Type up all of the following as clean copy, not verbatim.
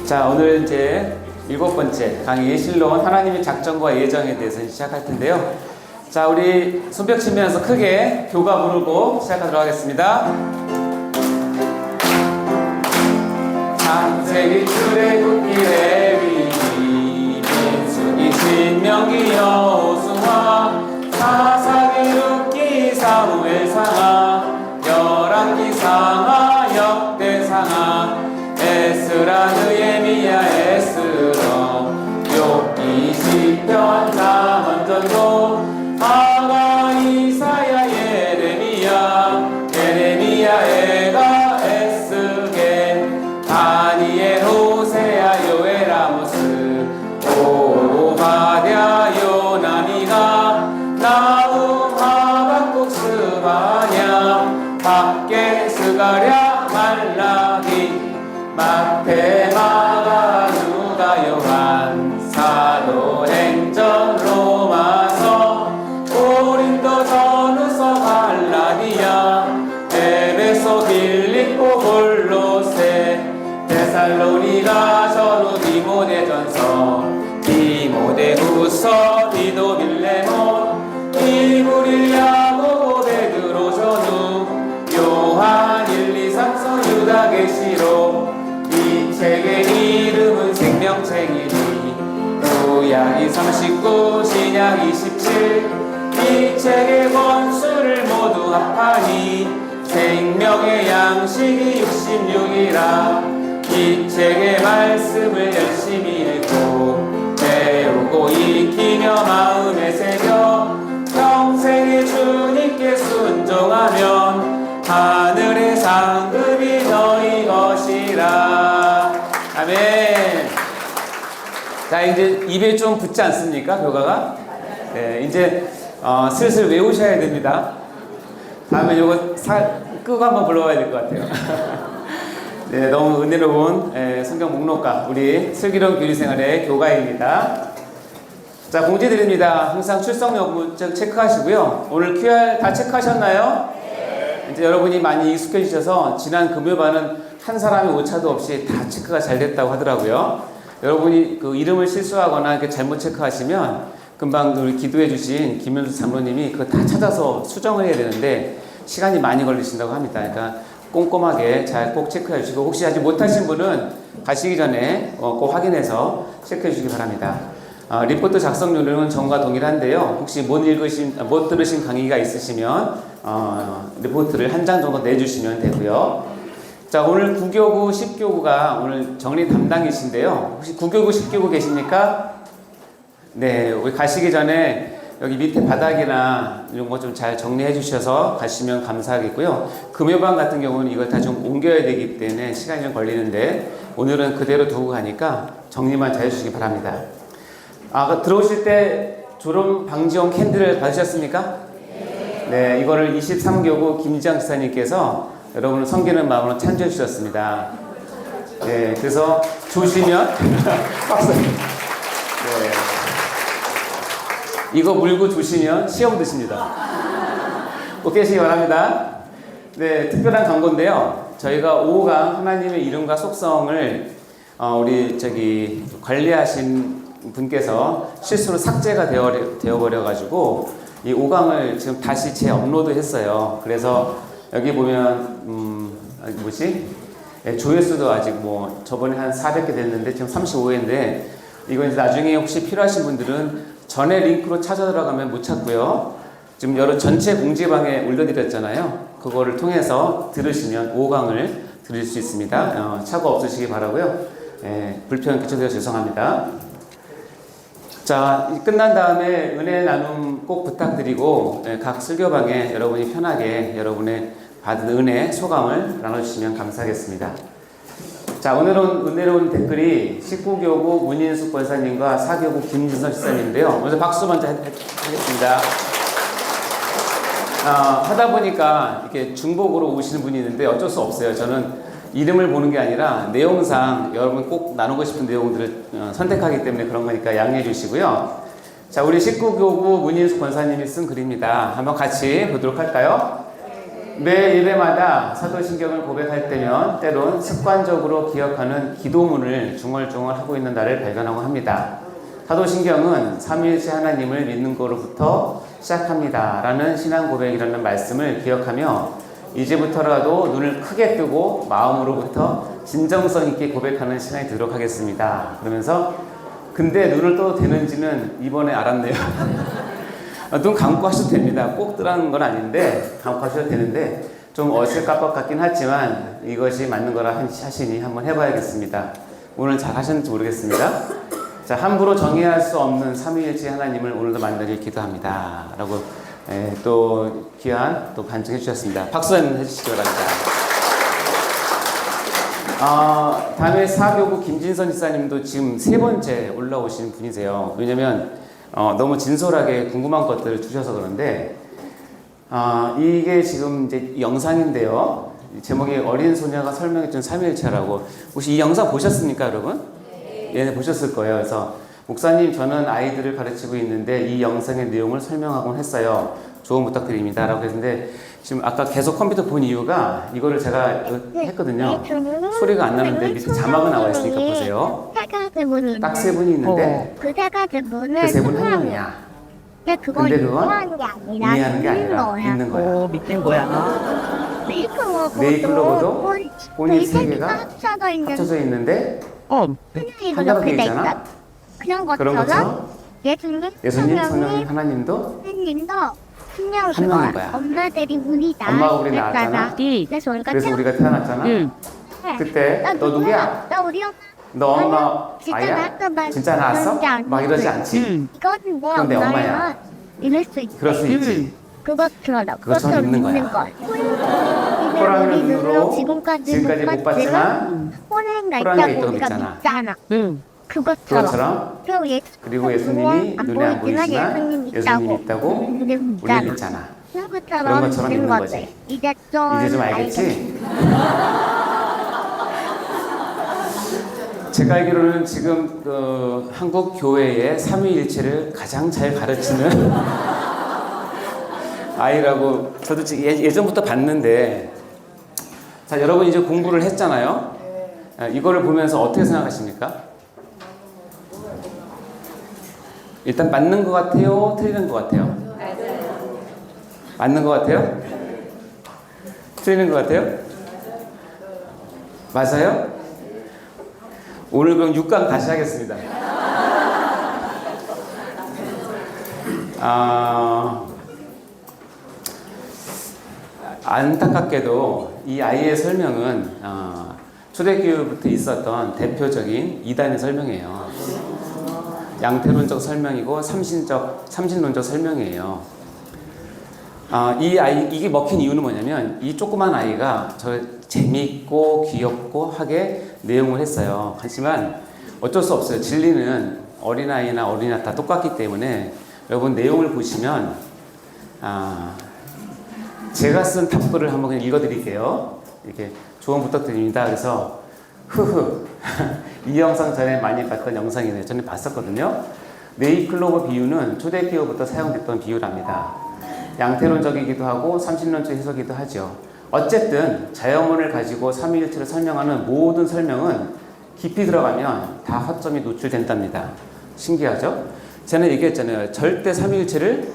자, 오늘 이제 7번째 강의 예실론 하나님의 작정과 예정에 대해서 시작할 텐데요. 자, 우리 손뼉 치면서 크게 교가 부르고 시작하도록 하겠습니다. 창세기 출애굽기 레위기 민수기 신명기 여호수아 사사기 룻기 사무엘상하 열왕기상하 역대상하 에스라 느헤미야 에스더 욥기 시편 잠언전도 아가 이사야 예레미야 에가 에스겔 다니엘 호세아 요엘 아모스 오바댜 요나니가 나훔 하박국 스바냐 밖에 스가랴 말라기 마태 마가 누가 요한 사도행전 로마서 고린도 전후서 갈라디아 에베소 빌립보 골로새 데살로니가 전후 디모데전서 디모데후서 디도 빌레몬 이브릴 야고보 베드로 전후 요한 1, 2, 3서 유다 계시록 이 책의 이름은 생명책이니 구약이 39 신약 27 이 책의 권수를 모두 합하니 생명의 양식이 66이라 이 책의 말씀을 열심히 읽고 배우고 익히며 마음에 새겨 평생에 주님께 순종하면 하늘의 상급이 너희 것이라. 아멘. 자, 이제 입에 좀 붙지 않습니까? 교가가? 네, 이제 슬슬 외우셔야 됩니다. 다음에 요거 끄고 한번 불러봐야 될 것 같아요. 네, 너무 은혜로운 성경 목록가 우리 슬기로운 교리생활의 교가입니다. 자, 공지 드립니다. 항상 출석 여부증 체크하시고요. 오늘 QR 다 체크하셨나요? 네. 이제 여러분이 많이 익숙해지셔서 지난 금요반은 한 사람의 오차도 없이 다 체크가 잘 됐다고 하더라고요. 여러분이 그 이름을 실수하거나 이렇게 잘못 체크하시면 금방 우리 기도해 주신 김현수 장로님이 그거 다 찾아서 수정을 해야 되는데 시간이 많이 걸리신다고 합니다. 그러니까 꼼꼼하게 잘 꼭 체크해 주시고 혹시 아직 못하신 분은 가시기 전에 꼭 확인해서 체크해 주시기 바랍니다. 리포트 작성률은 전과 동일한데요. 혹시 못 들으신 강의가 있으시면 리포트를 한 장 정도 내주시면 되고요. 자, 오늘 9교구, 10교구가 오늘 정리 담당이신데요. 혹시 9교구, 10교구 계십니까? 네, 우리 가시기 전에 여기 밑에 바닥이나 이런 거 좀 잘 정리해 주셔서 가시면 감사하겠고요. 금요반 같은 경우는 이걸 다 좀 옮겨야 되기 때문에 시간이 좀 걸리는데 오늘은 그대로 두고 가니까 정리만 잘 해주시기 바랍니다. 들어오실 때 졸음 방지용 캔들을 받으셨습니까? 네, 이거를 23교구 김지영 지사님께서 여러분을 섬기는 마음으로 찬조해 주셨습니다. 네, 그래서 조시면 박수. 네, 이거 물고 조시면 시험 드십니다. 꼭 깨시기 바랍니다. 네, 특별한 광고인데요. 저희가 5강 하나님의 이름과 속성을 우리 관리하신 분께서 실수로 삭제가 되어버려가지고 이 5강을 지금 다시 재업로드 했어요. 그래서 여기 보면 조회수도 아직 저번에 한 400개 됐는데 지금 35회인데 이거 이제 나중에 혹시 필요하신 분들은 전에 링크로 찾아 들어가면 못 찾고요. 지금 여러 전체 공지방에 올려드렸잖아요. 그거를 통해서 들으시면 5강을 들을 수 있습니다. 착오 없으시기 바라고요. 불편 끼쳐드려 죄송합니다. 자, 끝난 다음에 은혜 나눔 꼭 부탁드리고 각 설교방에 여러분이 편하게 여러분의 받은 은혜 소감을 나눠주시면 감사하겠습니다. 자, 오늘은 은혜로운 댓글이 19교구 문인숙 권사님과 4교구 김진선 지사님인데요. 먼저 박수 먼저 하겠습니다. 하다 보니까 이렇게 중복으로 오시는 분이 있는데 어쩔 수 없어요. 저는 이름을 보는 게 아니라 내용상 여러분 꼭 나누고 싶은 내용들을 선택하기 때문에 그런 거니까 양해해 주시고요. 자, 우리 19교구 문인숙 권사님이 쓴 글입니다. 한번 같이 보도록 할까요? 매 예배마다 사도신경을 고백할 때면 때론 습관적으로 기억하는 기도문을 중얼중얼 하고 있는 나를 발견하고 합니다. 사도신경은 삼위일체 하나님을 믿는 거로부터 시작합니다 라는 신앙 고백이라는 말씀을 기억하며 이제부터라도 눈을 크게 뜨고 마음으로부터 진정성 있게 고백하는 시간이 되도록 하겠습니다. 그러면서 근데 눈을 떠도 되는지는 이번에 알았네요. 눈 감고 하셔도 됩니다. 꼭 뜨라는 건 아닌데 감고 하셔도 되는데 좀 어색할 것 같긴 하지만 이것이 맞는 거라 하시니 한번 해봐야겠습니다. 오늘 잘 하셨는지 모르겠습니다. 자, 함부로 정의할 수 없는 삼위일체 하나님을 오늘도 만나길 기도합니다 라고 또 귀한 또 간증해 주셨습니다. 박수 한번 해주시기 바랍니다. 다음에 사교구 김진선 지사님도 지금 3번째 올라오신 분이세요. 왜냐면 너무 진솔하게 궁금한 것들을 주셔서 그런데 이게 지금 이제 영상인데요. 제목이 어린 소녀가 설명해준 삼위일체라고. 혹시 이 영상 보셨습니까, 여러분? 예, 보셨을 거예요. 그래서 목사님, 저는 아이들을 가르치고 있는데 이 영상의 내용을 설명하곤 했어요. 조언 부탁드립니다 라고 했는데 지금 아까 계속 컴퓨터 본 이유가 이거를 제가 했거든요. 소리가 안 나는데 밑에 자막은 나와 있으니까 보세요. 딱 3분이 있는데 그 3분 한 명이야. 근데 그건 이해하는 게 아니라 있는 거야. 믿는 거야. 네이클로버도 본이 3개가 합쳐져 있는데 하나가 되어 있잖아. 그런 것처럼 예수님, 성령님, 하나님도 한 명인 거야. 엄마가 우리 낳았잖아. 그래서 우리가 태어났잖아. 그때 너 누구야? 너 엄마 아이야? 진짜 낳았어? 막 이러지 않지? 그건 내 엄마야. 그럴 수 있지. 그것처럼 있는 거야. 호랑이를 눈으로 지금까지 못 봤지만 호랑이가 있다고 믿잖아. 그것처럼 그리고 예수님이 눈에 안 보이지만 예수님이 있다고 우리는 믿잖아. 그런 것처럼 있는 거지. 이제 좀 알겠지? 제가 알기로는 지금 한국 교회의 삼위일체를 가장 잘 가르치는 아이라고 저도 예전부터 봤는데, 자, 여러분 이제 공부를 했잖아요. 이거를 보면서 어떻게 생각하십니까? 일단 맞는 것 같아요? 틀리는 것 같아요? 맞는 것 같아요? 틀리는 것 같아요? 맞아요? 오늘 그럼 6강 다시 하겠습니다. 안타깝게도 이 아이의 설명은 초대교회부터 있었던 대표적인 이단의 설명이에요. 양태론적 설명이고 삼신론적 설명이에요. 이게 먹힌 이유는 뭐냐면 이 조그만 아이가 저 재미있고 귀엽고 하게 내용을 했어요. 하지만 어쩔 수 없어요. 진리는 어린아이나 어린아 다 똑같기 때문에 여러분 내용을 보시면 제가 쓴 답글을 한번 그냥 읽어드릴게요. 이렇게 조언 부탁드립니다. 그래서 이 영상 전에 많이 봤던 영상이네요. 전에 봤었거든요. 네이클로버 비유는 초대교회부터 사용됐던 비유랍니다. 양태론적이기도 하고 삼신론적 해석이기도 하죠. 어쨌든 자연문을 가지고 삼위일체를 설명하는 모든 설명은 깊이 들어가면 다 허점이 노출된답니다. 신기하죠? 제가 얘기했잖아요. 절대 삼위일체를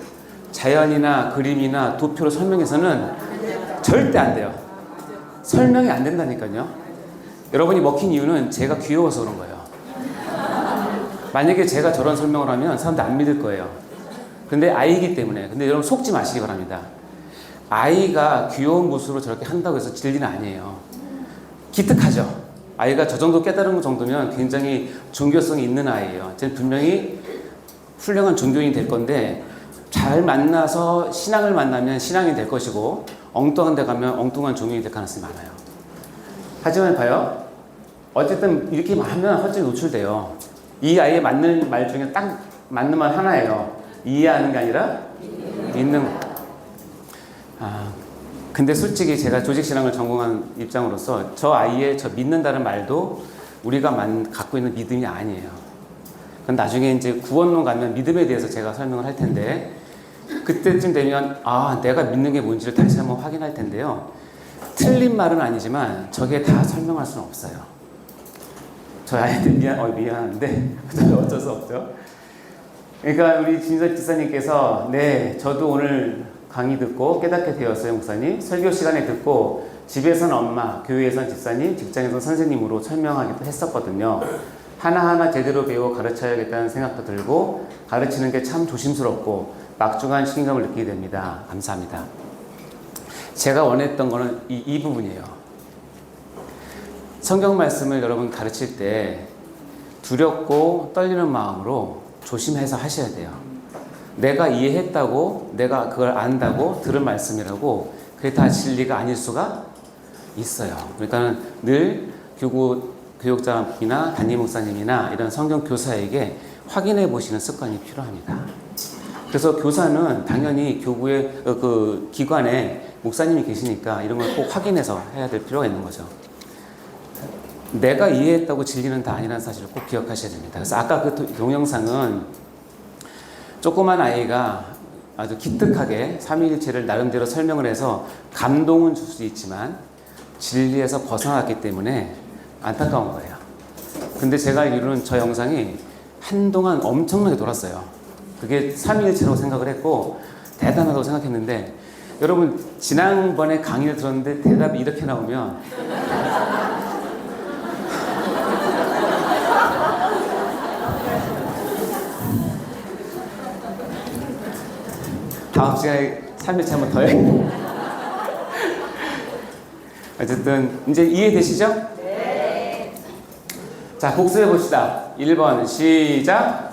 자연이나 그림이나 도표로 설명해서는 절대 안 돼요. 설명이 안 된다니까요. 여러분이 먹힌 이유는 제가 귀여워서 그런 거예요. 만약에 제가 저런 설명을 하면 사람들 안 믿을 거예요. 근데 아이이기 때문에. 근데 여러분 속지 마시기 바랍니다. 아이가 귀여운 모습으로 저렇게 한다고 해서 진리는 아니에요. 기특하죠. 아이가 저 정도 깨달은 정도면 굉장히 종교성이 있는 아이예요. 저는 분명히 훌륭한 종교인이 될 건데 잘 만나서 신앙을 만나면 신앙이 될 것이고 엉뚱한 데 가면 엉뚱한 종교인이 될 가능성이 많아요. 하지만 봐요. 어쨌든 이렇게 하면 허점이 노출돼요. 이 아이의 맞는 말 중에 딱 맞는 말 하나예요. 이해하는 게 아니라 믿는 거. 근데 솔직히 제가 조직신앙을 전공한 입장으로서 저 아이의 저 믿는다는 말도 우리가 갖고 있는 믿음이 아니에요. 그건 나중에 이제 구원론 가면 믿음에 대해서 제가 설명을 할 텐데 그때쯤 되면 내가 믿는 게 뭔지를 다시 한번 확인할 텐데요. 틀린 말은 아니지만 저게 다 설명할 수는 없어요. 저희 아이들 미안한데 어쩔 수 없죠. 그러니까 우리 진석 집사님께서 네, 저도 오늘 강의 듣고 깨닫게 되었어요, 목사님. 설교 시간에 듣고 집에서는 엄마, 교회에서는 집사님, 직장에서는 선생님으로 설명하기도 했었거든요. 하나하나 제대로 배워 가르쳐야겠다는 생각도 들고 가르치는 게 참 조심스럽고 막중한 책임감을 느끼게 됩니다. 감사합니다. 제가 원했던 거는 이 부분이에요. 성경 말씀을 여러분 가르칠 때 두렵고 떨리는 마음으로 조심해서 하셔야 돼요. 내가 이해했다고, 내가 그걸 안다고 들은 말씀이라고 그게 다 진리가 아닐 수가 있어요. 그러니까 늘 교육자이나 담임 목사님이나 이런 성경 교사에게 확인해 보시는 습관이 필요합니다. 그래서 교사는 당연히 교구의 그 기관에 목사님이 계시니까 이런 걸 꼭 확인해서 해야 될 필요가 있는 거죠. 내가 이해했다고 진리는 다 아니라는 사실을 꼭 기억하셔야 됩니다. 그래서 아까 그 동영상은 조그만 아이가 아주 기특하게 삼위일체를 나름대로 설명을 해서 감동은 줄 수 있지만 진리에서 벗어났기 때문에 안타까운 거예요. 근데 제가 알기로는 저 영상이 한동안 엄청나게 돌았어요. 그게 삼위일체라고 생각을 했고 대단하다고 생각했는데 여러분 지난번에 강의를 들었는데 대답이 이렇게 나오면 다음 시간에 3일째 한번 더 해요. 어쨌든 이제 이해되시죠? 네. 자, 복습해 봅시다. 1번 시작.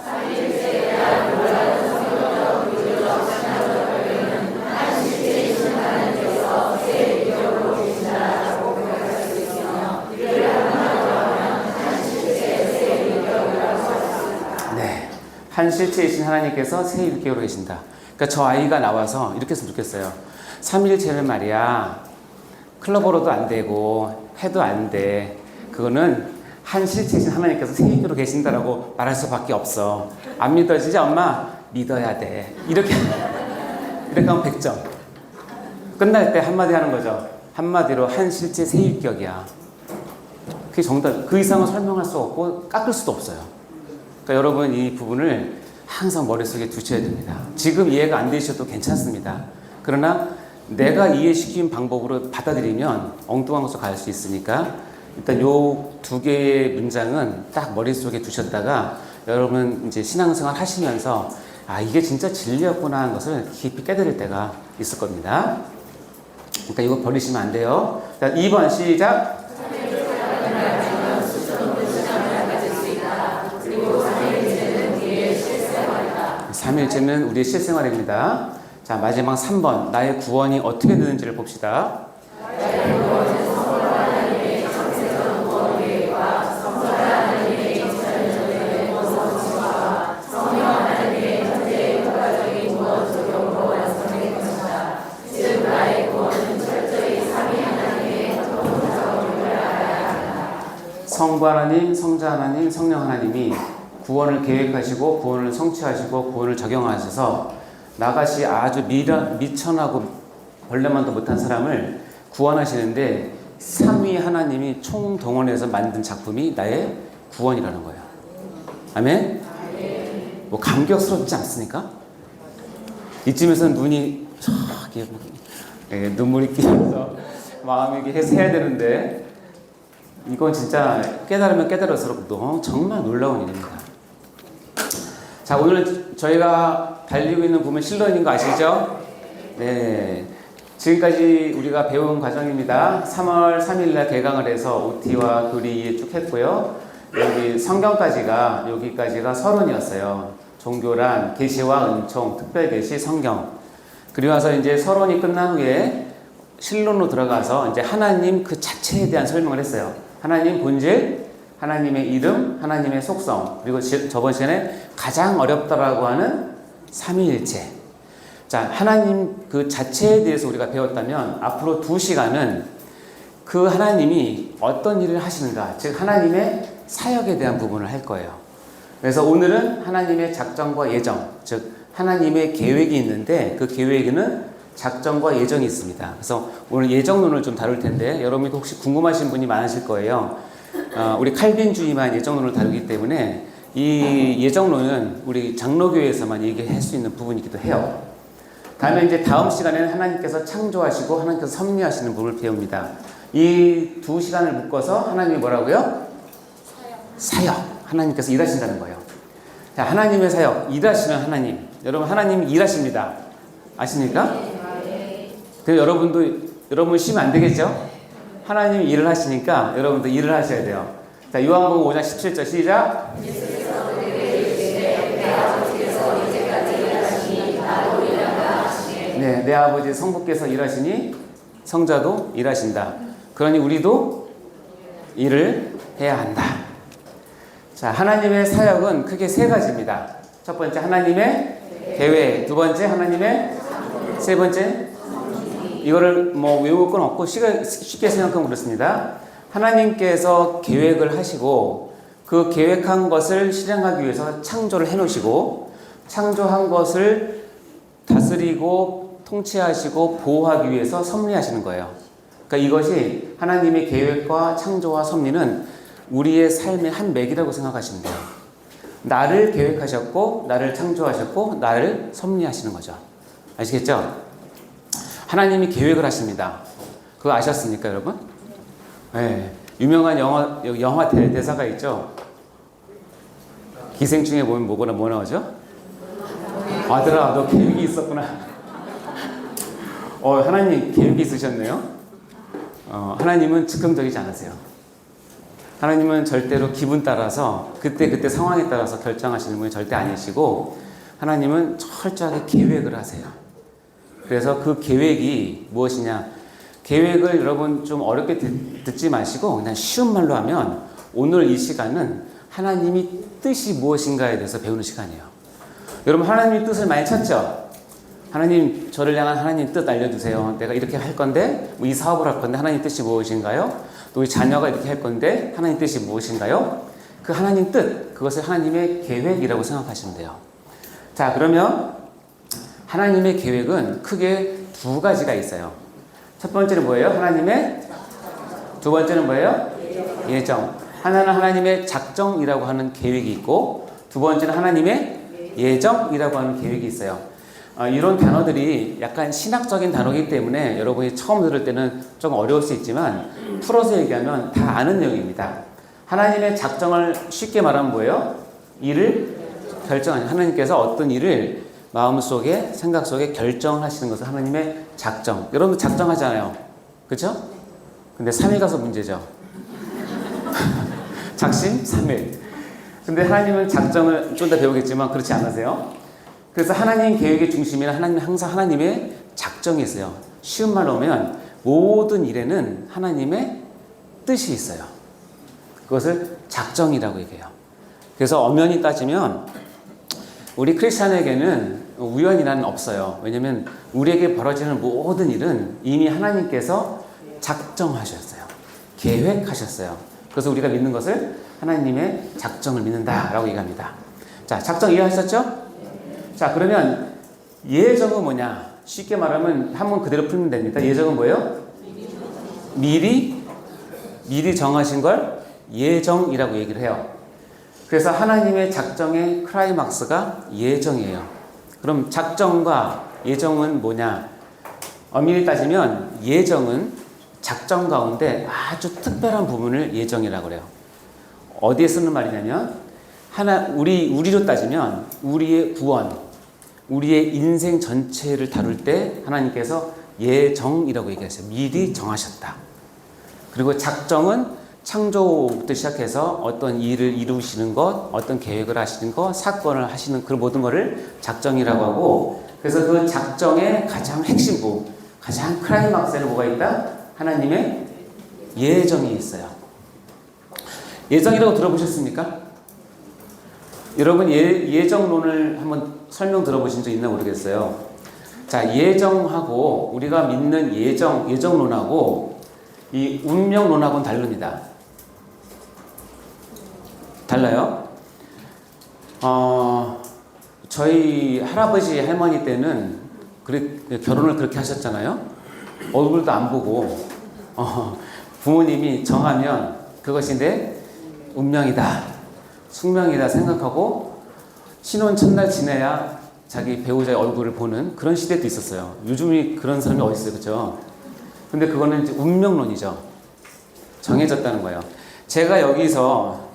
네. 한 실체이신 하나님께서 세 일격으로 계신다. 그러니까 저 아이가 나와서 이렇게 했으면 좋겠어요. 삼위일체는 말이야 클럽으로도 안 되고 해도 안 돼. 그거는 한 실체이신 하나님께서 세 일격으로 계신다라고 말할 수밖에 없어. 안 믿어지지 엄마? 믿어야 돼. 이렇게 하면 100점. 끝날 때 한마디 하는 거죠. 한마디로 한 실체 세 일격이야. 그게 정답. 그 이상은 설명할 수 없고 깎을 수도 없어요. 그러니까 여러분 이 부분을 항상 머릿속에 두셔야 됩니다. 지금 이해가 안 되셔도 괜찮습니다. 그러나 내가 이해시킨 방법으로 받아들이면 엉뚱한 곳으로 갈 수 있으니까 일단 요 두 개의 문장은 딱 머릿속에 두셨다가 여러분 이제 신앙생활 하시면서 이게 진짜 진리였구나 하는 것을 깊이 깨달을 때가 있을 겁니다. 그러니까 이거 버리시면 안 돼요. 자, 2번 시작. 삼위일체는 우리의 실생활입니다. 자, 마지막 3번 나의 구원이 어떻게 되는지를 봅시다. 성부 하나님, 성자 하나님, 성령 하나님이 구원을 계획하시고 구원을 성취하시고 구원을 적용하셔서 나같이 아주 미천하고 벌레만도 못한 사람을 구원하시는데 삼위 하나님이 총동원해서 만든 작품이 나의 구원이라는 거예요. 아멘? 뭐 감격스럽지 않습니까? 이쯤에서는 눈이 눈물이 끼면서 마음이 이렇게 해서 해야 되는데 이건 진짜 깨달으면 깨달을수록 정말 놀라운 일입니다. 자, 오늘 저희가 달리고 있는 보면 실론인 거 아시죠? 네. 지금까지 우리가 배운 과정입니다. 3월 3일날 개강을 해서 OT와 교리 이해 쭉 했고요. 여기까지가 서론이었어요. 종교란 계시와 은총, 특별계시, 성경. 그리고 나서 이제 서론이 끝난 후에 실론으로 들어가서 이제 하나님 그 자체에 대한 설명을 했어요. 하나님 본질, 하나님의 이름, 하나님의 속성, 그리고 저번 시간에 가장 어렵다라고 하는 삼위일체. 자, 하나님 그 자체에 대해서 우리가 배웠다면 앞으로 2시간은 그 하나님이 어떤 일을 하시는가, 즉 하나님의 사역에 대한 부분을 할 거예요. 그래서 오늘은 하나님의 작정과 예정, 즉 하나님의 계획이 있는데 그 계획에는 작정과 예정이 있습니다. 그래서 오늘 예정론을 좀 다룰 텐데 여러분이 혹시 궁금하신 분이 많으실 거예요. 우리 칼빈주의만 예정론을 다루기 때문에 이 예정론은 우리 장로교회에서만 얘기할 수 있는 부분이기도 해요. 다음에 이제 다음 시간에는 하나님께서 창조하시고 하나님께서 섭리하시는 부분을 배웁니다. 이 두 시간을 묶어서 하나님이 뭐라고요? 사역. 하나님께서 일하신다는 거예요. 자, 하나님의 사역, 일하시는 하나님. 여러분, 하나님이 일하십니다. 아십니까? 그래서 여러분 쉬면 안 되겠죠? 하나님이 일을 하시니까 여러분도 일을 하셔야 돼요. 자, 요한복음 5장 17절 시작. 네, 내 아버지 성부께서 일하시니 성자도 일하신다. 그러니 우리도 일을 해야 한다. 자, 하나님의 사역은 크게 세 가지입니다. 첫 번째 하나님의 계획, 두 번째 하나님의 세 번째 이거를 뭐 외울 건 없고 쉽게 생각하면 그렇습니다. 하나님께서 계획을 하시고 그 계획한 것을 실행하기 위해서 창조를 해놓으시고 창조한 것을 다스리고 통치하시고 보호하기 위해서 섭리하시는 거예요. 그러니까 이것이 하나님의 계획과 창조와 섭리는 우리의 삶의 한 맥이라고 생각하시면 돼요. 나를 계획하셨고 나를 창조하셨고 나를 섭리하시는 거죠. 아시겠죠? 하나님이 계획을 하십니다. 그거 아셨습니까, 여러분? 네. 유명한 영화 대사가 있죠. 기생충에 보면 뭐 나오죠? 아들아, 너 계획이 있었구나. 하나님 계획이 있으셨네요. 하나님은 즉흥적이지 않으세요. 하나님은 절대로 기분 따라서 그때 상황에 따라서 결정하시는 분이 절대 아니시고 하나님은 철저하게 계획을 하세요. 그래서 그 계획이 무엇이냐? 계획을 여러분 좀 어렵게 듣지 마시고 그냥 쉬운 말로 하면 오늘 이 시간은 하나님이 뜻이 무엇인가에 대해서 배우는 시간이에요. 여러분 하나님의 뜻을 많이 찾죠? 하나님 저를 향한 하나님 뜻 알려주세요. 내가 이렇게 할 건데 이 사업을 할 건데 하나님 뜻이 무엇인가요? 또 우리 자녀가 이렇게 할 건데 하나님 뜻이 무엇인가요? 그 하나님 뜻, 그것을 하나님의 계획이라고 생각하시면 돼요. 자, 그러면 하나님의 계획은 크게 두 가지가 있어요. 첫 번째는 뭐예요? 하나님의. 두 번째는 뭐예요? 예정. 하나는 하나님의 작정이라고 하는 계획이 있고 두 번째는 하나님의 예정이라고 하는 계획이 있어요. 이런 단어들이 약간 신학적인 단어이기 때문에 여러분이 처음 들을 때는 좀 어려울 수 있지만 풀어서 얘기하면 다 아는 내용입니다. 하나님의 작정을 쉽게 말하면 뭐예요? 일을 결정하는, 하나님께서 어떤 일을 마음속에 생각 속에 결정하시는 것을 하나님의 작정. 여러분 작정하잖아요. 그렇죠? 근데 3일 가서 문제죠. 작심 3일. 근데 하나님은 작정을 좀 더 배우겠지만 그렇지 않으세요? 그래서 하나님 계획의 중심에는 하나님은 항상 하나님의 작정이 있어요. 쉬운 말로 하면 모든 일에는 하나님의 뜻이 있어요. 그것을 작정이라고 얘기해요. 그래서 엄연히 따지면 우리 크리스찬에게는 우연이라는 없어요. 왜냐하면 우리에게 벌어지는 모든 일은 이미 하나님께서 작정하셨어요. 계획하셨어요. 그래서 우리가 믿는 것을 하나님의 작정을 믿는다라고 얘기합니다. 자, 작정 이해하셨죠? 자, 그러면 예정은 뭐냐? 쉽게 말하면 한번 그대로 풀면 됩니다. 예정은 뭐예요? 미리 정하신 걸 예정이라고 얘기를 해요. 그래서 하나님의 작정의 클라이막스가 예정이에요. 그럼 작정과 예정은 뭐냐? 엄밀히 따지면 예정은 작정 가운데 아주 특별한 부분을 예정이라고 그래요. 어디에 쓰는 말이냐면 우리로 따지면 우리의 구원, 우리의 인생 전체를 다룰 때 하나님께서 예정이라고 얘기했어요. 미리 정하셨다. 그리고 작정은 창조부터 시작해서 어떤 일을 이루시는 것, 어떤 계획을 하시는 것, 사건을 하시는 그 모든 것을 작정이라고 하고, 그래서 그 작정의 가장 핵심부, 가장 클라이막스에는 뭐가 있다? 하나님의 예정이 있어요. 예정이라고 들어보셨습니까? 여러분 예정론을 한번 설명 들어보신 적 있나 모르겠어요. 자, 예정하고 우리가 믿는 예정론하고 이 운명론하고는 다릅니다. 달라요. 저희 할아버지 할머니 때는 결혼을 그렇게 하셨잖아요. 얼굴도 안 보고 부모님이 정하면 그것이 내 운명이다, 숙명이다 생각하고 신혼 첫날 지내야 자기 배우자의 얼굴을 보는 그런 시대도 있었어요. 요즘이 그런 사람이 어디 있어요, 그렇죠? 근데 그거는 이제 운명론이죠. 정해졌다는 거예요. 제가 여기서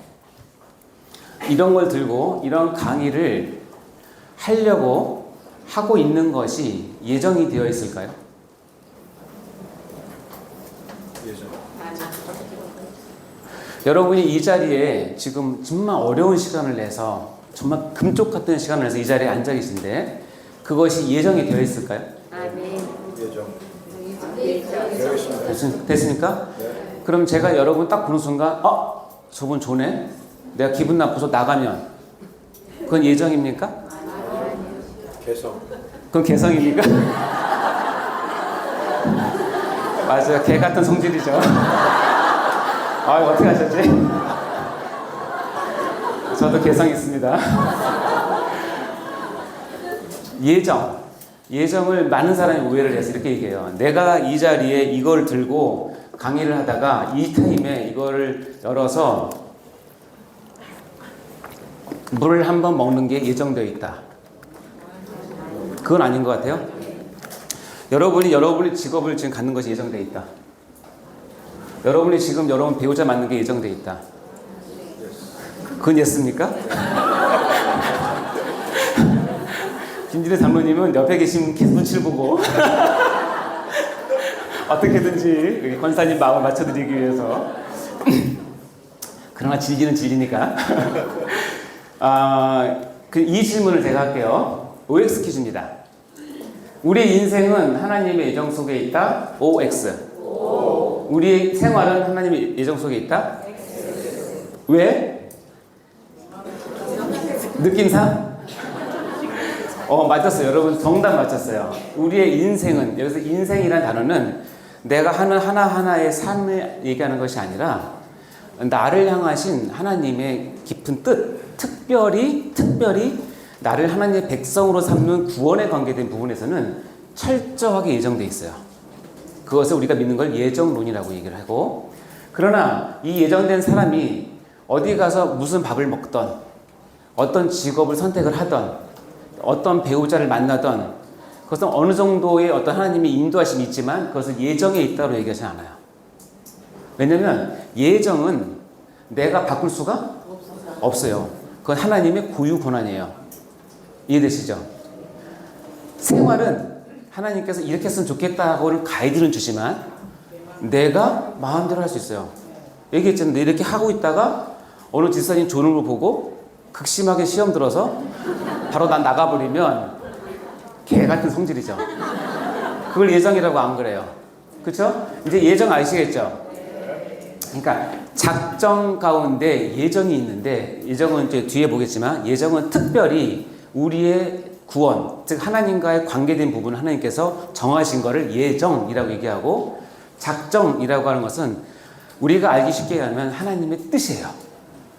이런 걸 들고 이런 강의를 하려고 하고 있는 것이 예정이 되어 있을까요? 예정. 여러분이 이 자리에 지금 정말 어려운 시간을 내서 정말 금쪽 같은 시간을 내서 이 자리에 앉아 계신데 그것이 예정이 되어 있을까요? 예정. 됐습니까? 네. 그럼 제가 여러분 딱 보는 순간 저분 좋네? 내가 기분 나빠서 나가면 그건 예정입니까? 개성. 그건 개성입니까? 맞아요. 개 같은 성질이죠. 어떻게 하셨지? 저도 개성 있습니다. 예정을 많은 사람이 오해를 해서 이렇게 얘기해요. 내가 이 자리에 이걸 들고 강의를 하다가 이 타임에 이거를 열어서 물을 한번 먹는 게 예정되어 있다. 그건 아닌 것 같아요. 여러분의 직업을 지금 갖는 것이 예정되어 있다. 여러분이 지금 여러분 배우자 만나는 게 예정되어 있다. 그건 예습니까? 김진애 장로님은 옆에 계신 계속 눈치를 보고 어떻게든지 권사님 마음을 맞춰드리기 위해서 그러나 진리는 진리니까 이 질문을 제가 할게요. OX 퀴즈입니다. 우리 인생은 하나님의 예정 속에 있다. OX. 우리의 생활은 하나님의 예정 속에 있다. 왜? 느낌상? 맞았어요. 여러분 정답 맞췄어요. 우리의 인생은, 여기서 인생이라는 단어는 내가 하는 하나하나의 삶을 얘기하는 것이 아니라 나를 향하신 하나님의 깊은 뜻, 특별히 나를 하나님의 백성으로 삼는 구원에 관계된 부분에서는 철저하게 예정되어 있어요. 그것을 우리가 믿는 걸 예정론이라고 얘기를 하고, 그러나 이 예정된 사람이 어디 가서 무슨 밥을 먹던, 어떤 직업을 선택을 하던, 어떤 배우자를 만나던, 그것은 어느 정도의 어떤 하나님의 인도하심이 있지만 그것을 예정에 있다고 얘기하지 않아요. 왜냐하면 예정은 내가 바꿀 수가 없어요. 그건 하나님의 고유 권한이에요. 이해되시죠? 생활은 하나님께서 이렇게 했으면 좋겠다고는 가이드는 주지만 내가 마음대로 할 수 있어요. 얘기했잖아요. 이렇게 하고 있다가 어느 집사님 조는 걸 보고 극심하게 시험 들어서 바로 난 나가버리면 개 같은 성질이죠. 그걸 예정이라고 안 그래요. 그렇죠? 이제 예정 아시겠죠? 그러니까 작정 가운데 예정이 있는데, 예정은 이제 뒤에 보겠지만 예정은 특별히 우리의 구원, 즉 하나님과의 관계된 부분을 하나님께서 정하신 것을 예정이라고 얘기하고, 작정이라고 하는 것은 우리가 알기 쉽게 하면 하나님의 뜻이에요.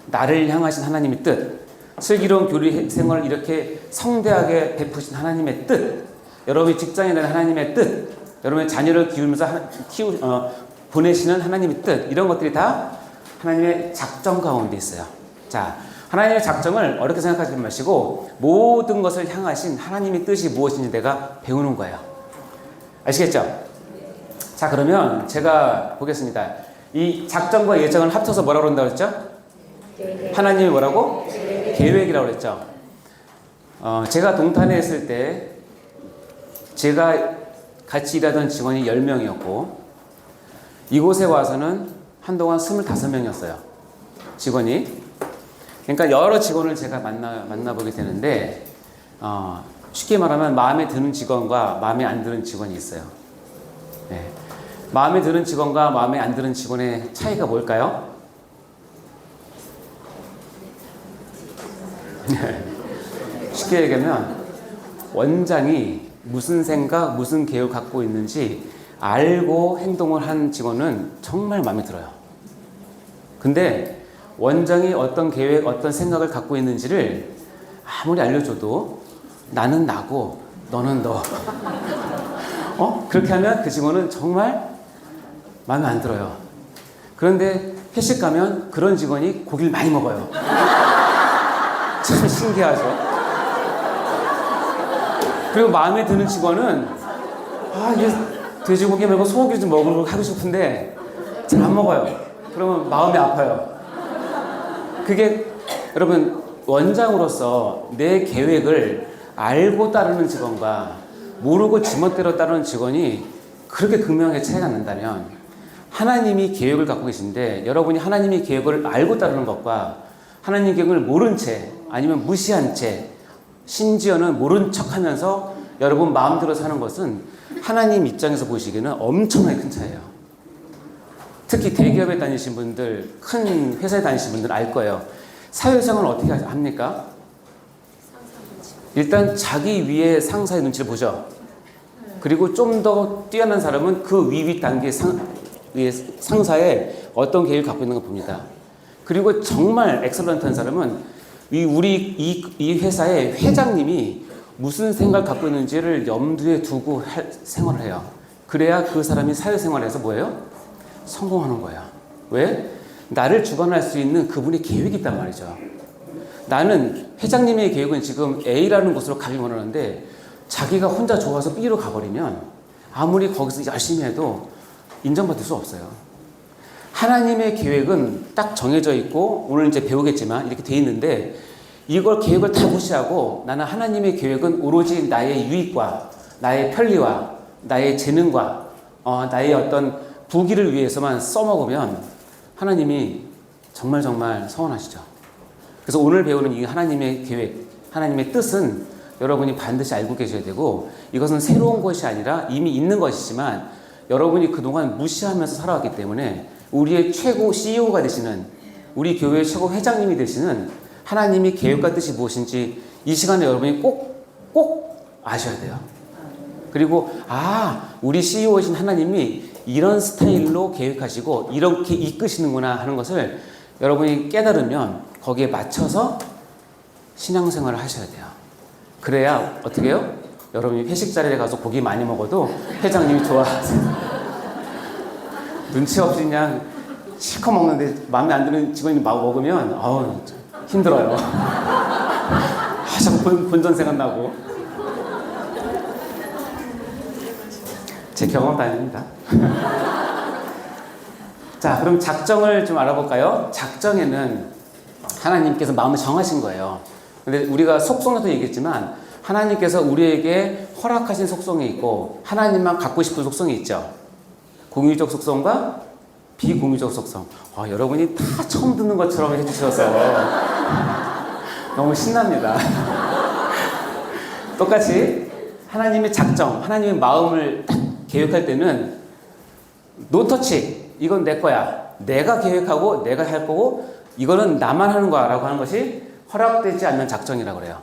나를 향하신 하나님의 뜻, 슬기로운 교리 생활을 이렇게 성대하게 베푸신 하나님의 뜻, 여러분의 직장에 대한 하나님의 뜻, 여러분의 자녀를 기울면서 보내시는 하나님의 뜻, 이런 것들이 다 하나님의 작정 가운데 있어요. 자, 하나님의 작정을 어렵게 생각하지 마시고 모든 것을 향하신 하나님의 뜻이 무엇인지 내가 배우는 거예요. 아시겠죠? 자, 그러면 제가 보겠습니다. 이 작정과 예정을 합쳐서 뭐라고 그런다고 했죠? 하나님이 뭐라고? 계획이라고 그랬죠. 제가 동탄에 있을 때 제가 같이 일하던 직원이 10명이었고 이곳에 와서는 한동안 25명이었어요. 직원이. 그러니까 여러 직원을 제가 만나보게 되는데 쉽게 말하면 마음에 드는 직원과 마음에 안 드는 직원이 있어요. 네. 마음에 드는 직원과 마음에 안 드는 직원의 차이가 뭘까요? 쉽게 얘기하면 원장이 무슨 생각, 무슨 계획을 갖고 있는지 알고 행동을 한 직원은 정말 마음에 들어요. 근데 원장이 어떤 계획, 어떤 생각을 갖고 있는지를 아무리 알려줘도 나는 나고 너는 너. 그렇게 하면 그 직원은 정말 마음에 안 들어요. 그런데 회식 가면 그런 직원이 고기를 많이 먹어요. 참 신기하죠. 그리고 마음에 드는 직원은 이게 돼지고기 말고 소고기 좀 먹으려고 하고 싶은데 잘 안 먹어요. 그러면 마음이 아파요. 그게 여러분 원장으로서 내 계획을 알고 따르는 직원과 모르고 지멋대로 따르는 직원이 그렇게 극명하게 차이가 난다면 하나님이 계획을 갖고 계신데 여러분이 하나님의 계획을 알고 따르는 것과 하나님의 계획을 모른 채 아니면 무시한 채 심지어는 모른 척하면서 여러분 마음대로 사는 것은 하나님 입장에서 보시기에는 엄청나게 큰 차이예요. 특히 대기업에 다니신 분들, 큰 회사에 다니신 분들 알 거예요. 사회생활을 어떻게 합니까? 일단 자기 위에 상사의 눈치를 보죠. 그리고 좀 더 뛰어난 사람은 그 위 단계 상사의 어떤 계획을 갖고 있는 걸 봅니다. 그리고 정말 엑설런트한 사람은 이 회사의 회장님이 무슨 생각을 갖고 있는지를 염두에 두고 생활을 해요. 그래야 그 사람이 사회생활에서 뭐예요? 성공하는 거예요. 왜? 나를 주관할 수 있는 그분의 계획이 있단 말이죠. 나는 회장님의 계획은 지금 A라는 곳으로 가기 원하는데 자기가 혼자 좋아서 B로 가버리면 아무리 거기서 열심히 해도 인정받을 수 없어요. 하나님의 계획은 딱 정해져 있고 오늘 이제 배우겠지만 이렇게 돼 있는데 이걸 계획을 다 무시하고 나는 하나님의 계획은 오로지 나의 유익과 나의 편리와 나의 재능과 나의 어떤 부귀를 위해서만 써먹으면 하나님이 정말 서운하시죠. 그래서 오늘 배우는 이 하나님의 계획, 하나님의 뜻은 여러분이 반드시 알고 계셔야 되고 이것은 새로운 것이 아니라 이미 있는 것이지만 여러분이 그동안 무시하면서 살아왔기 때문에 우리의 최고 CEO가 되시는 우리 교회의 최고 회장님이 되시는 하나님이 계획과 뜻이 무엇인지 이 시간에 여러분이 꼭 아셔야 돼요. 그리고 우리 CEO이신 하나님이 이런 스타일로 계획하시고 이렇게 이끄시는구나 하는 것을 여러분이 깨달으면 거기에 맞춰서 신앙생활을 하셔야 돼요. 그래야 어떻게 해요? 여러분이 회식 자리에 가서 고기 많이 먹어도 회장님이 좋아하세요. 눈치 없이 그냥 실컷 먹는데 마음에 안 드는 직원이 막 먹으면 힘들어요. 자꾸 본전 생각나고. 제 경험도 아닙니다. 자, 그럼 작정을 좀 알아볼까요? 작정에는 하나님께서 마음을 정하신 거예요. 근데 우리가 속성에도 얘기했지만 하나님께서 우리에게 허락하신 속성이 있고 하나님만 갖고 싶은 속성이 있죠. 공유적 속성과 비공유적 속성. 여러분이 다 처음 듣는 것처럼 해주셔서 너무 신납니다. 똑같이 하나님의 작정, 하나님의 마음을 딱 계획할 때는 노터치, 이건 내 거야. 내가 계획하고 내가 할 거고 이거는 나만 하는 거야 라고 하는 것이 허락되지 않는 작정이라고 그래요.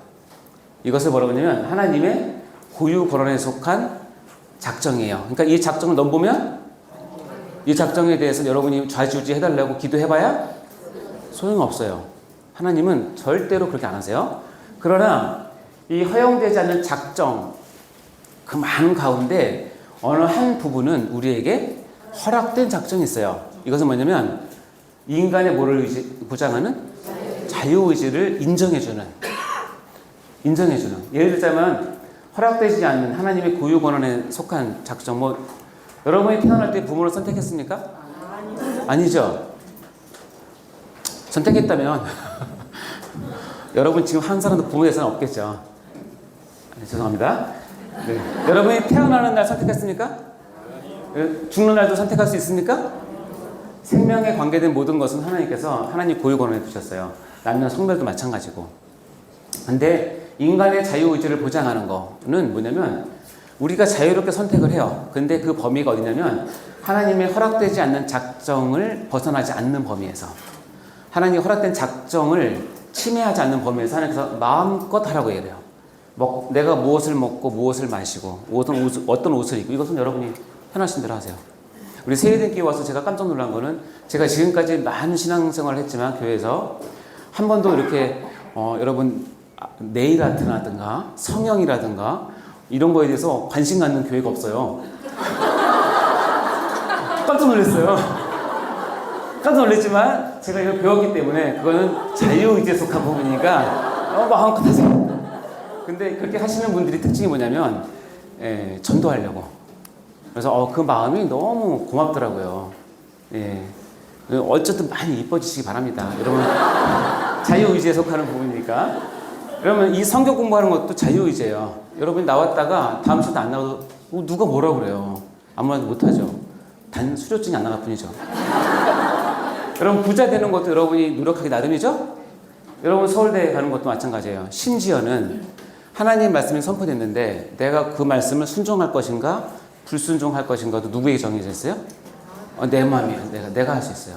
이것을 뭐라고 하냐면 하나님의 고유 권한에 속한 작정이에요. 그러니까 이 작정을 넘보면 이 작정에 대해서 여러분이 좌지우지 해달라고 기도해봐야 소용없어요. 하나님은 절대로 그렇게 안 하세요. 그러나 이 허용되지 않는 작정, 그 많은 가운데 어느 한 부분은 우리에게 허락된 작정이 있어요. 이것은 뭐냐면 인간의 뭐를 보장하는 자유의지를 인정해주는. 예를 들자면 허락되지 않는 하나님의 고유 권한에 속한 작정. 여러분이 태어날 때 부모를 선택했습니까? 아니죠. 선택했다면 여러분 지금 한 사람도 부모의 예산은 없겠죠. 죄송합니다. 네. 여러분이 태어나는 날 선택했습니까? 죽는 날도 선택할 수 있습니까? 생명에 관계된 모든 것은 하나님께서 하나님 고유 권한에 두셨어요. 남녀 성별도 마찬가지고. 근데 인간의 자유의지를 보장하는 거는 뭐냐면 우리가 자유롭게 선택을 해요. 근데 그 범위가 어디냐면 하나님의 허락되지 않는 작정을 벗어나지 않는 범위에서 하나님이 허락된 작정을 침해하지 않는 범위에서 하나님께서 마음껏 하라고 얘기해요. 내가 무엇을 먹고 무엇을 마시고 어떤 옷을 입고 이것은 여러분이 편하신 대로 하세요. 우리 세례대교회 와서 제가 깜짝 놀란 거는 제가 지금까지 많은 신앙생활을 했지만 교회에서 한 번도 이렇게 여러분 네일 아트라든가 성형이라든가 이런 거에 대해서 관심 갖는 교회가 없어요. 깜짝 놀랐어요. 깜짝 놀랐지만 제가 이걸 배웠기 때문에 그거는 자유의지에 속한 부분이니까 마음껏 하세요. 근데 그렇게 하시는 분들이 특징이 뭐냐면 전도하려고. 그래서 그 마음이 너무 고맙더라고요. 예. 어쨌든 많이 이뻐지시기 바랍니다. 여러분 자유의지에 속하는 부분이니까. 그러면 이 성경 공부하는 것도 자유의지예요. 여러분이 나왔다가 다음 주도 안 나와도 누가 뭐라 그래요. 아무나도 못하죠. 단 수료증이 안 나갈 뿐이죠. 여러분 부자 되는 것도 여러분이 노력하기 나름이죠. 여러분 서울대 가는 것도 마찬가지예요. 심지어는 하나님 말씀이 선포됐는데 내가 그 말씀을 순종할 것인가 불순종할 것인가도 누구에게 정해져 있어요? 내 마음이에요. 내가 할 수 있어요.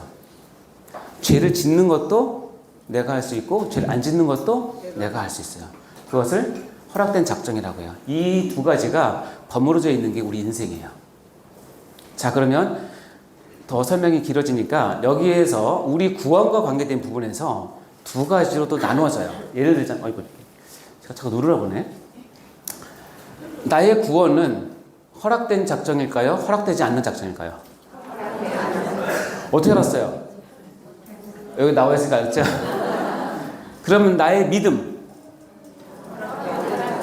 죄를 짓는 것도 내가 할 수 있고 죄를 안 짓는 것도 내가 할 수 있어요. 그것을 허락된 작정이라고 해요. 이 두 가지가 버무려져 있는 게 우리 인생이에요. 자, 그러면 더 설명이 길어지니까 여기에서 우리 구원과 관계된 부분에서 두 가지로 또 나누어져요. 예를 들자면, 제가 자꾸 누르라 보네. 나의 구원은 허락된 작정일까요? 허락되지 않는 작정일까요? 어떻게 알았어요? 여기 나와 있으니까 알았죠? 그러면 나의 믿음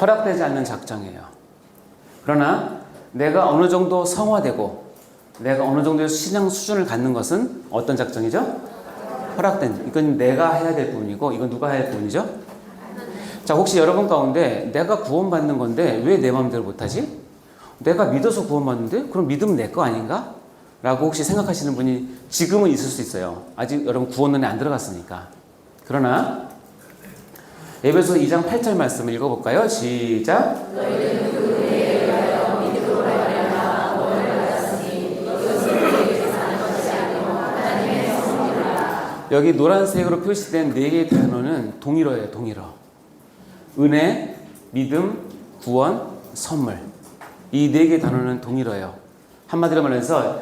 허락되지 않는 작정이에요. 그러나 내가 어느 정도 성화되고 내가 어느 정도의 신앙 수준을 갖는 것은 어떤 작정이죠? 허락된. 이건 내가 해야 될 부분이고 이건 누가 해야 될 부분이죠? 자, 혹시 여러분 가운데 내가 구원받는 건데 왜 내 마음대로 못하지? 내가 믿어서 구원받는데 그럼 믿음은 내 거 아닌가? 라고 혹시 생각하시는 분이 지금은 있을 수 있어요. 아직 여러분 구원론에 안 들어갔으니까. 그러나 에베소 2장 8절 말씀을 읽어볼까요? 시작. 여기 노란색으로 표시된 네 개의 단어는 동일어예요. 동일어. 은혜, 믿음, 구원, 선물. 이 네 개의 단어는 동일어예요. 한마디로 말해서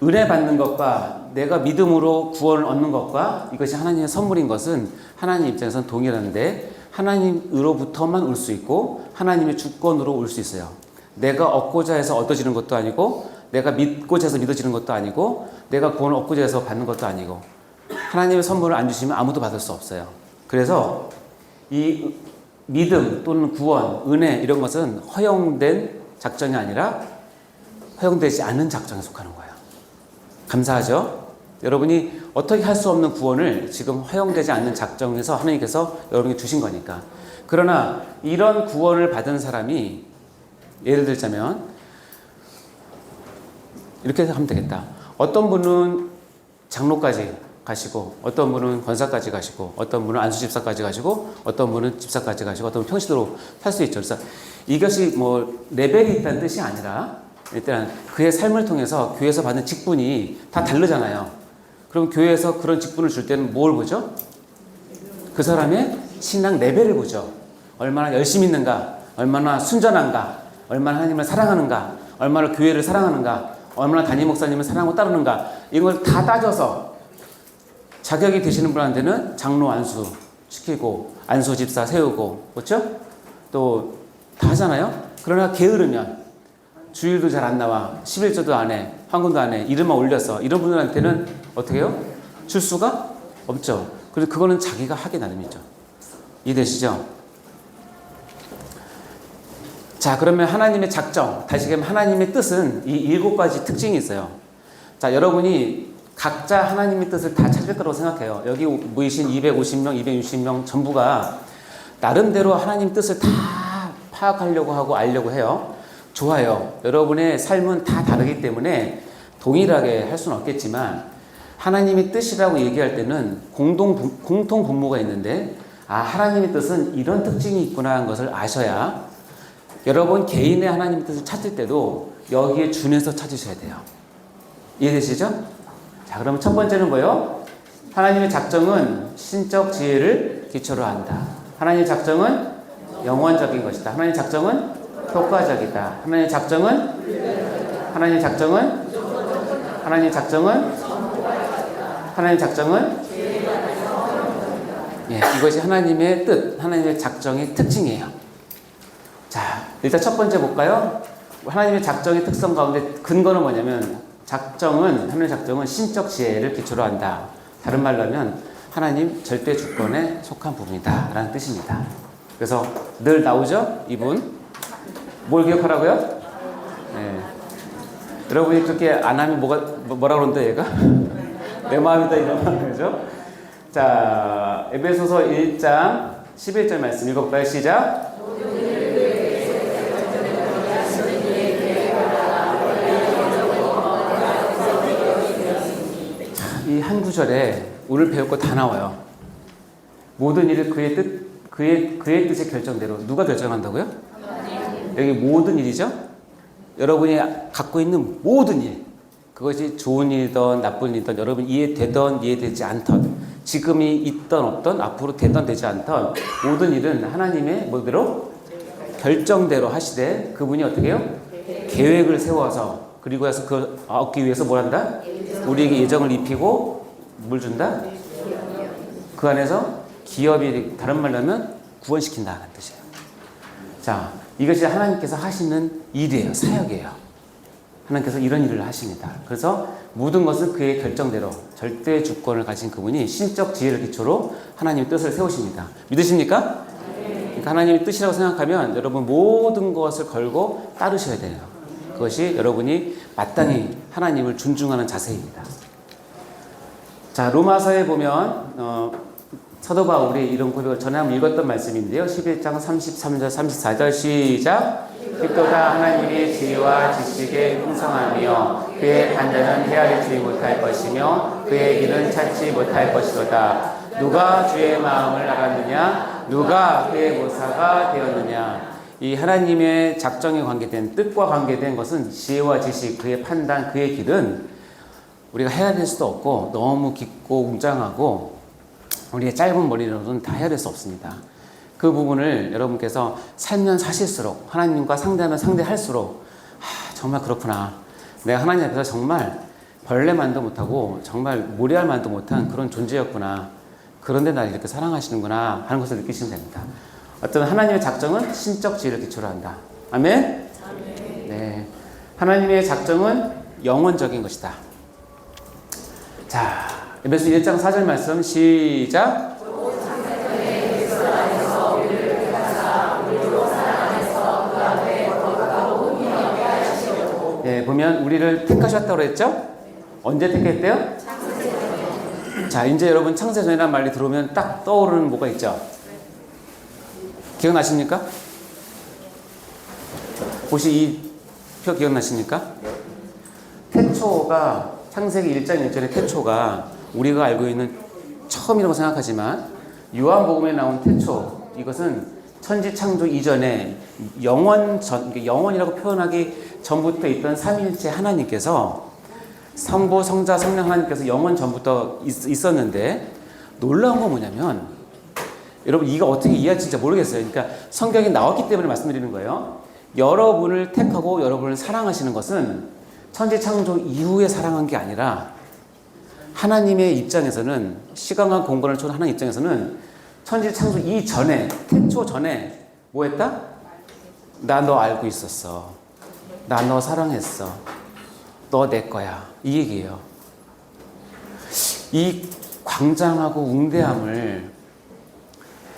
은혜 받는 것과 내가 믿음으로 구원을 얻는 것과 이것이 하나님의 선물인 것은 하나님 입장에서는 동일한데 하나님으로부터만 올 수 있고 하나님의 주권으로 올 수 있어요. 내가 얻고자 해서 얻어지는 것도 아니고 내가 믿고자 해서 믿어지는 것도 아니고 내가 구원을 얻고자 해서 받는 것도 아니고 하나님의 선물을 안 주시면 아무도 받을 수 없어요. 그래서 이 믿음 또는 구원, 은혜 이런 것은 허용된 작정이 아니라 허용되지 않은 작정에 속하는 거예요. 감사하죠? 여러분이 어떻게 할 수 없는 구원을 지금 허용되지 않는 작정에서 하나님께서 여러분에게 주신 거니까. 그러나 이런 구원을 받은 사람이 예를 들자면 이렇게 하면 되겠다. 어떤 분은 장로까지 가시고 어떤 분은 권사까지 가시고 어떤 분은 안수집사까지 가시고 어떤 분은 집사까지 가시고 어떤 분은 평시도로 살 수 있죠. 그래서 이것이 뭐 레벨이 있다는 뜻이 아니라 일단 그의 삶을 통해서 교회에서 받는 직분이 다 다르잖아요. 그럼 교회에서 그런 직분을 줄 때는 뭘 보죠? 그 사람의 신앙 레벨을 보죠. 얼마나 열심히 있는가, 얼마나 순전한가, 얼마나 하나님을 사랑하는가, 얼마나 교회를 사랑하는가, 얼마나 담임 목사님을 사랑하고 따르는가 이걸 다 따져서 자격이 되시는 분한테는 장로 안수 시키고 안수 집사 세우고 그렇죠? 또 다 하잖아요. 그러나 게으르면 주일도 잘 안 나와 11조도 안 해 헌금도 안 해 이름만 올려서 이런 분들한테는 어떻게 해요? 줄 수가 없죠. 그래서 그거는 자기가 하기 나름이죠. 이해되시죠? 자, 그러면 하나님의 작정, 다시 얘기하면 하나님의 뜻은 이 7가지 특징이 있어요. 자, 여러분이 각자 하나님의 뜻을 다 찾을 거라고 생각해요. 여기 모이신 250명, 260명 전부가 나름대로 하나님 뜻을 다 파악하려고 하고 알려고 해요. 좋아요. 여러분의 삶은 다 다르기 때문에 동일하게 할 수는 없겠지만 하나님의 뜻이라고 얘기할 때는 공통 분모가 있는데 하나님의 뜻은 이런 특징이 있구나 하는 것을 아셔야 여러분 개인의 하나님의 뜻을 찾을 때도 여기에 준해서 찾으셔야 돼요. 이해되시죠? 자, 그러면 첫 번째는 뭐예요? 하나님의 작정은 신적 지혜를 기초로 한다. 하나님의 작정은 영원적인 것이다. 하나님의 작정은 효과적이다. 하나님의 작정은 하나님의 작정은 하나님의 작정은 하나님의 작정은 예, 이것이 하나님의 뜻, 하나님의 작정의 특징이에요. 자, 일단 첫 번째 볼까요? 하나님의 작정의 특성 가운데 근거는 뭐냐면 하나님의 작정은 신적 지혜를 기초로 한다. 다른 말로 하면 하나님 절대 주권에 속한 부분이다 라는 뜻입니다. 그래서 늘 나오죠? 이분 뭘 기억하라고요? 네. 여러분이 그렇게 안 하면 뭐라 그러는데 얘가? 내 마음이다 이런 거죠. 자, 에베소서 1장 11절 말씀 읽어볼까요? 시작. 이 한 구절에 오늘 배울 거 다 나와요. 모든 일을 그의 뜻의 결정대로. 누가 결정한다고요? 여기 모든 일이죠. 여러분이 갖고 있는 모든 일, 그것이 좋은 일이든 나쁜 일이든 여러분 이해되던 이해되지 않던, 지금이 있던 없던 앞으로 되던 되지 않던 모든 일은 하나님의 뭐대로 결정대로 하시되 그분이 어떻게 해요? 계획을 세워서 그리고 해서 그 얻기 위해서 뭘 한다? 우리에게 예정을 입히고 뭘 준다? 그 안에서 기업이 다른 말로 하면 구원시킨다는 뜻이에요. 자, 이것이 하나님께서 하시는 일이에요. 사역이에요. 하나님께서 이런 일을 하십니다. 그래서 모든 것은 그의 결정대로 절대 주권을 가진 그분이 신적 지혜를 기초로 하나님의 뜻을 세우십니다. 믿으십니까? 그러니까 하나님의 뜻이라고 생각하면 여러분 모든 것을 걸고 따르셔야 돼요. 그것이 여러분이 마땅히 하나님을 존중하는 자세입니다. 자, 로마서에 보면 사도 바울이 이런 고백을 전에 한번 읽었던 말씀인데요. 11장 33절 34절 시작. 그리스도가 하나님의 지혜와 지식에 풍성하며 그의 판단은 헤아리지 못할 것이며 그의 길은 찾지 못할 것이로다. 누가 주의 마음을 알았느냐? 누가 그의 모사가 되었느냐? 이 하나님의 작정에 관계된 뜻과 관계된 것은 지혜와 지식, 그의 판단, 그의 길은 우리가 헤아릴 수도 없고 너무 깊고 웅장하고 우리의 짧은 머리로는 다 헤아릴 수 없습니다. 그 부분을 여러분께서 살면 사실수록 하나님과 상대하면 상대할수록 정말 그렇구나. 내가 하나님 앞에서 정말 벌레만도 못하고 정말 모래알만도 못한 그런 존재였구나. 그런데 나를 이렇게 사랑하시는구나 하는 것을 느끼시면 됩니다. 어떤 하나님의 작정은 신적 지혜를 기초로 한다. 아멘? 네. 하나님의 작정은 영원적인 것이다. 자, 에베소 1장 4절 말씀 시작. 네, 보면 우리를 택하셨다고 했죠? 언제 택했대요? 자, 이제 여러분 창세전이라는 말이 들어오면 딱 떠오르는 뭐가 있죠? 기억나십니까? 혹시 이 표 기억나십니까? 태초가 창세기 1장 1절의 태초가 우리가 알고 있는 처음이라고 생각하지만 요한복음에 나온 태초, 이것은 천지 창조 이전에 영원이라고 표현하기 전부터 있던 삼위일체 하나님께서 성부, 성자, 성령 하나님께서 영원 전부터 있었는데 놀라운 건 뭐냐면 여러분 이거 어떻게 이해할지 진짜 모르겠어요. 그러니까 성경이 나왔기 때문에 말씀드리는 거예요. 여러분을 택하고 여러분을 사랑하시는 것은 천지 창조 이후에 사랑한 게 아니라 하나님의 입장에서는 시간과 공간을 초월한 하나님 입장에서는 천지 창조 이전에 태초 전에 뭐 했다? 나 너 알고 있었어. 나 너 사랑했어. 너 내 거야. 이 얘기예요. 이 광장하고 웅대함을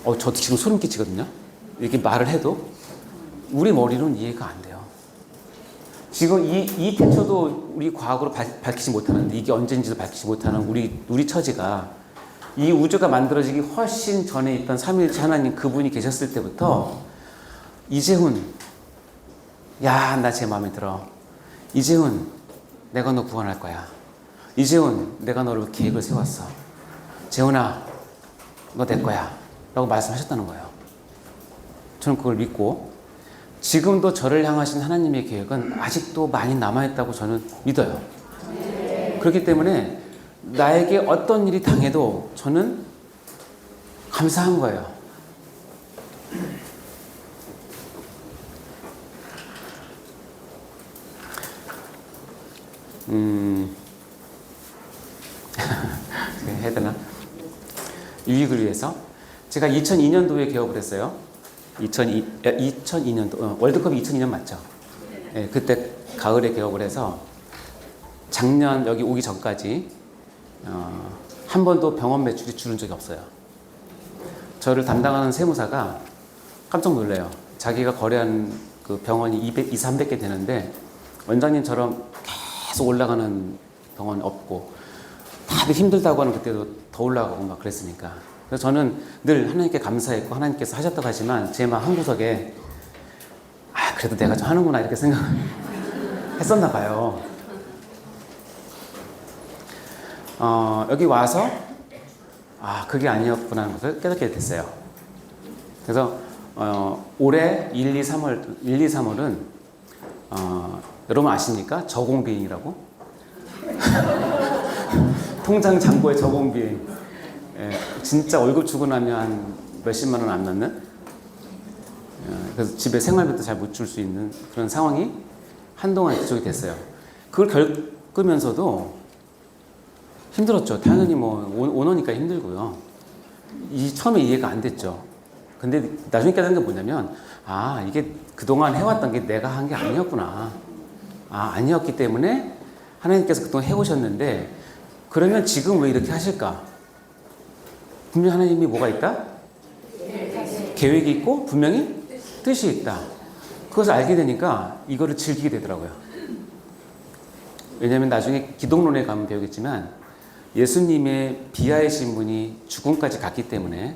저도 지금 소름 끼치거든요. 이렇게 말을 해도 우리 머리로는 이해가 안 돼요. 지금 이 태초도 우리 과학으로 밝히지 못하는데 이게 언제인지도 밝히지 못하는 우리 처지가 이 우주가 만들어지기 훨씬 전에 있던 삼위일체 하나님 그분이 계셨을 때부터 이재훈, 야, 나 제 마음에 들어. 이재훈, 내가 너 구원할 거야. 이재훈, 내가 너를 계획을 세웠어. 재훈아, 너 내 거야. 라고 말씀하셨다는 거예요. 저는 그걸 믿고 지금도 저를 향하신 하나님의 계획은 아직도 많이 남아있다고 저는 믿어요. 그렇기 때문에 나에게 어떤 일이 당해도 저는 감사한 거예요. 해야 되나? 유익을 위해서 제가 2002년도에 개업을 했어요. 2002년도 월드컵이 2002년 맞죠? 네, 그때 가을에 개업을 해서 작년 여기 오기 전까지 한 번도 병원 매출이 줄은 적이 없어요. 저를 담당하는 세무사가 깜짝 놀래요. 자기가 거래한 그 병원이 300개 되는데 원장님처럼 계속 올라가는 병원이 없고 다들 힘들다고 하는 그때도 더 올라가고 막 그랬으니까. 그래서 저는 늘 하나님께 감사했고 하나님께서 하셨다고 하지만 제 마음 한구석에 그래도 내가 좀 하는구나 이렇게 생각했었나 봐요. 여기 와서 그게 아니었구나 하는 것을 깨닫게 됐어요. 그래서 올해 1, 2, 3월은 여러분 아십니까? 저공비행이라고? 통장 잔고에 저공비행. 진짜 월급 주고 나면 한 몇십만 원 안 넣는? 그래서 집에 생활비도 잘 못 줄 수 있는 그런 상황이 한동안 지속이 됐어요. 그걸 겪으면서도 힘들었죠. 당연히 뭐 오너니까 힘들고요. 처음에 이해가 안 됐죠. 근데 나중에 깨달은 게 뭐냐면 이게 그동안 해왔던 게 내가 한 게 아니었구나. 아니었기 때문에 하나님께서 그동안 해오셨는데 그러면 지금 왜 이렇게 하실까? 분명히 하나님이 뭐가 있다? 계획이 있고 분명히 뜻이 있다. 그것을 알게 되니까 이거를 즐기게 되더라고요. 왜냐하면 나중에 기독론에 가면 배우겠지만 예수님의 비하의 신분이 죽음까지 갔기 때문에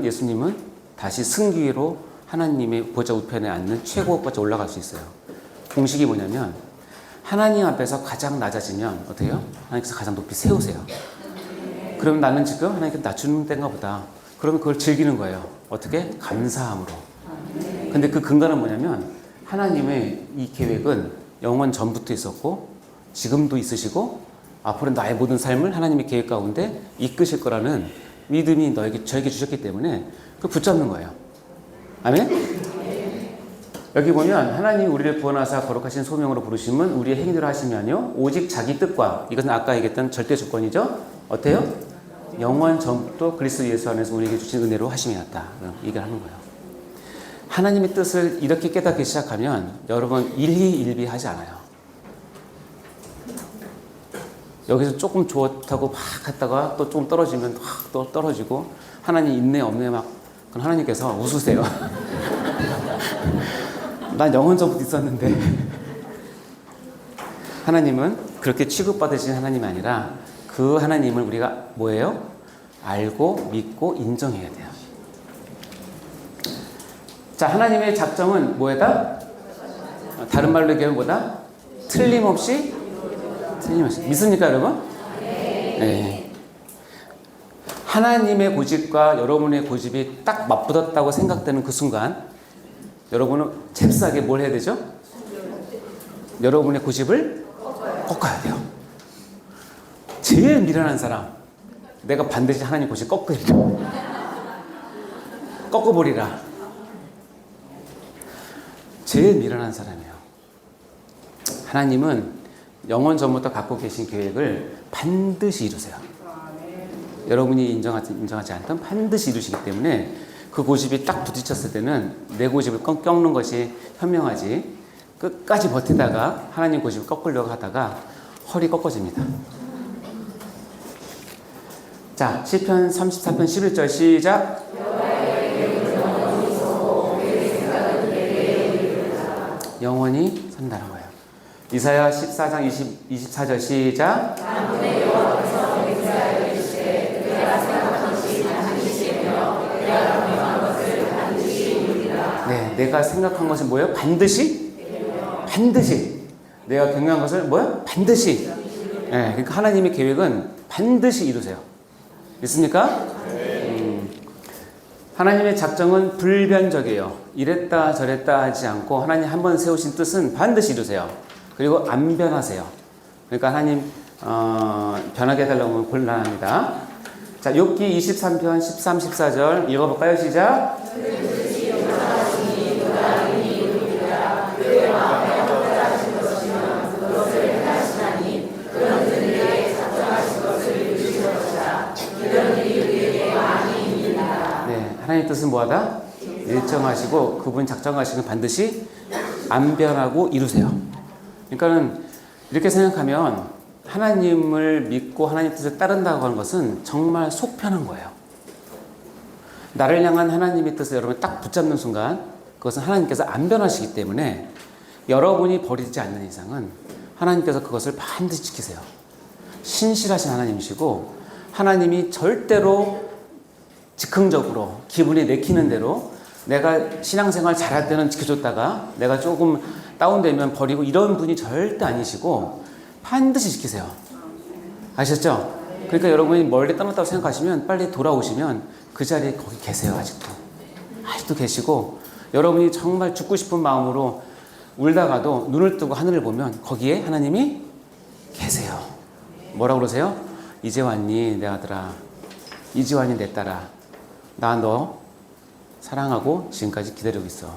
예수님은 다시 승기로 하나님의 보좌 우편에 앉는 최고까지 올라갈 수 있어요. 공식이 뭐냐면 하나님 앞에서 가장 낮아지면 어떻게 해요? 하나님께서 가장 높이 세우세요. 그럼 나는 지금 하나님께 낮추는 때인가 보다. 그러면 그걸 즐기는 거예요. 어떻게? 감사함으로. 근데 그 근거는 뭐냐면 하나님의 이 계획은 영원 전부터 있었고 지금도 있으시고 앞으로 나의 모든 삶을 하나님의 계획 가운데 이끄실 거라는 믿음이 저에게 주셨기 때문에 그걸 붙잡는 거예요. 아멘? 여기 보면 하나님이 우리를 구원하사 거룩하신 소명으로 부르심은 우리의 행위대로 하심이 아니요 오직 자기 뜻과, 이것은 아까 얘기했던 절대 조건이죠. 어때요? 영원 전부터 그리스도 예수 안에서 우리에게 주신 은혜로 하심이 낫다. 얘기를 하는 거예요. 하나님의 뜻을 이렇게 깨닫기 시작하면 여러분 일희일비하지 않아요. 여기서 조금 좋다고 막 했다가 또 조금 떨어지면 또 떨어지고 하나님 있네 없네 막 그럼 하나님께서 웃으세요. 난 영원 전부터 있었는데. 하나님은 그렇게 취급받으신 하나님이 아니라 그 하나님을 우리가 뭐예요? 알고 믿고 인정해야 돼요. 자, 하나님의 작정은 뭐다? 다른 말로 얘기하면 뭐다? 틀림없이 믿습니까 여러분? 네. 하나님의 고집과 여러분의 고집이 딱 맞붙었다고 생각되는 그 순간 여러분은 잽싸게 뭘 해야 되죠? 여러분의 고집을 꺾어야 돼요. 제일 미련한 사람, 내가 반드시 하나님 고집 꺾어버리라. 제일 미련한 사람이에요. 하나님은 영원 전부터 갖고 계신 계획을 반드시 이루세요. 여러분이 인정하지 않던 반드시 이루시기 때문에 그 고집이 딱 부딪혔을 때는 내 고집을 꺾는 것이 현명하지, 끝까지 버티다가 하나님 고집을 꺾으려고 하다가 허리 꺾어집니다. 자, 시편 34편 11절 시작. 영원히 산다는 거예요. 이사야 14장 24절 시작. 네, 내가 생각한 것은 뭐예요? 반드시. 내가 경영한 것을 뭐예요? 반드시. 네, 그러니까 하나님의 계획은 반드시 이루세요. 믿습니까? 하나님의 작정은 불변적이에요. 이랬다 저랬다 하지 않고 하나님 한번 세우신 뜻은 반드시 이루세요. 그리고 안 변하세요. 그러니까 하나님 변하게 해달라고 하면 곤란합니다. 자, 욥기 23편 13, 14절 읽어볼까요? 시작. 하나님 뜻은 뭐하다? 일정하시고 그분 작정하시는 반드시 안 변하고 이루세요. 그러니까는 이렇게 생각하면 하나님을 믿고 하나님 뜻을 따른다고 하는 것은 정말 속 편한 거예요. 나를 향한 하나님의 뜻을 여러분이 딱 붙잡는 순간 그것은 하나님께서 안 변하시기 때문에 여러분이 버리지 않는 이상은 하나님께서 그것을 반드시 지키세요. 신실하신 하나님이시고 하나님이 절대로 즉흥적으로 기분이 내키는 대로 내가 신앙생활 잘할 때는 지켜줬다가 내가 조금 다운되면 버리고 이런 분이 절대 아니시고 반드시 지키세요. 아셨죠? 그러니까 여러분이 멀리 떠났다고 생각하시면 빨리 돌아오시면 그 자리에 거기 계세요. 아직도 계시고 여러분이 정말 죽고 싶은 마음으로 울다가도 눈을 뜨고 하늘을 보면 거기에 하나님이 계세요. 뭐라고 그러세요? 이제 왔니 내 아들아, 이제 왔니 내 딸아, 나 너 사랑하고 지금까지 기다리고 있어.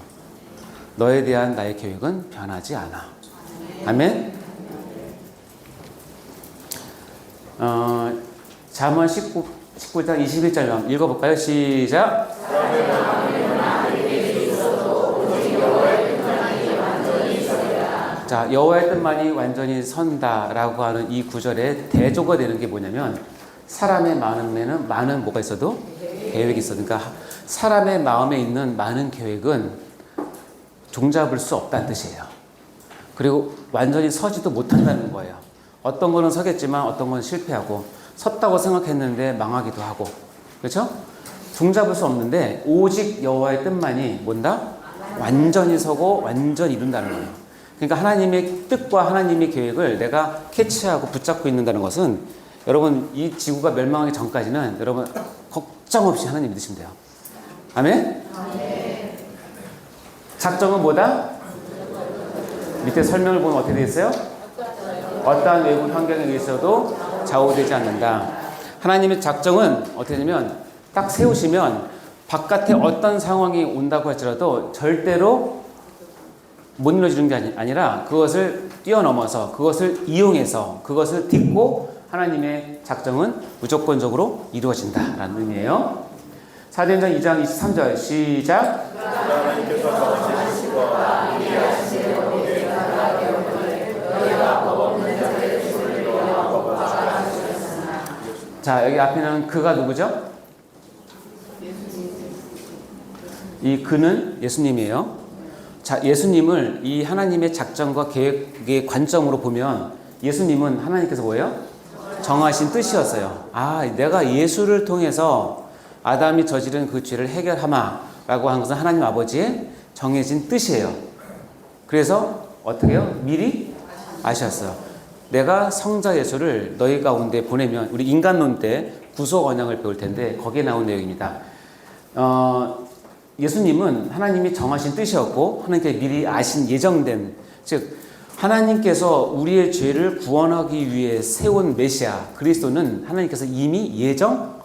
너에 대한 나의 계획은 변하지 않아. 아멘. 잠언 19장 21절 읽어볼까요? 시작. 자, 여호와의 뜻만이 완전히 선다라고 하는 이 구절에 대조가 되는 게 뭐냐면 사람의 마음에는 많은 뭐가 있어도 계획이 있어. 그러니까 사람의 마음에 있는 많은 계획은 종잡을 수 없다는 뜻이에요. 그리고 완전히 서지도 못한다는 거예요. 어떤 거는 서겠지만 어떤 건 실패하고 섰다고 생각했는데 망하기도 하고 그렇죠? 종잡을 수 없는데 오직 여호와의 뜻만이 뭔다? 완전히 서고 완전히 이룬다는 거예요. 그러니까 하나님의 뜻과 하나님의 계획을 내가 캐치하고 붙잡고 있는다는 것은 여러분 이 지구가 멸망하기 전까지는 여러분 걱정 없이 하나님 믿으시면 돼요. 아멘? 작정은 뭐다? 밑에 설명을 보면 어떻게 되어 있어요? 어떠한 외부 환경에 있어도 좌우되지 않는다. 하나님의 작정은 어떻게 되냐면 딱 세우시면 바깥에 어떤 상황이 온다고 할지라도 절대로 못 이루어지는 게 아니라 그것을 뛰어넘어서 그것을 이용해서 그것을 딛고 하나님의 작정은 무조건적으로 이루어진다라는 의미예요. 사도행전 2장 23절 시작. 자, 여기 앞에는 그가 누구죠? 이 그는 예수님이에요. 자, 예수님을 이 하나님의 작정과 계획의 관점으로 보면 예수님은 하나님께서 뭐예요? 정하신 뜻이었어요. 아, 내가 예수를 통해서 아담이 저지른 그 죄를 해결하마라고 한 것은 하나님 아버지의 정해진 뜻이에요. 그래서 어떻게 해요? 미리 아셨어요. 내가 성자 예수를 너희 가운데 보내면 우리 인간론 때 구속 언약을 배울 텐데 거기에 나온 내용입니다. 예수님은 하나님이 정하신 뜻이었고 하나님께 미리 아신 예정된 즉 하나님께서 우리의 죄를 구원하기 위해 세운 메시아 그리스도는 하나님께서 이미 예정하셨어요.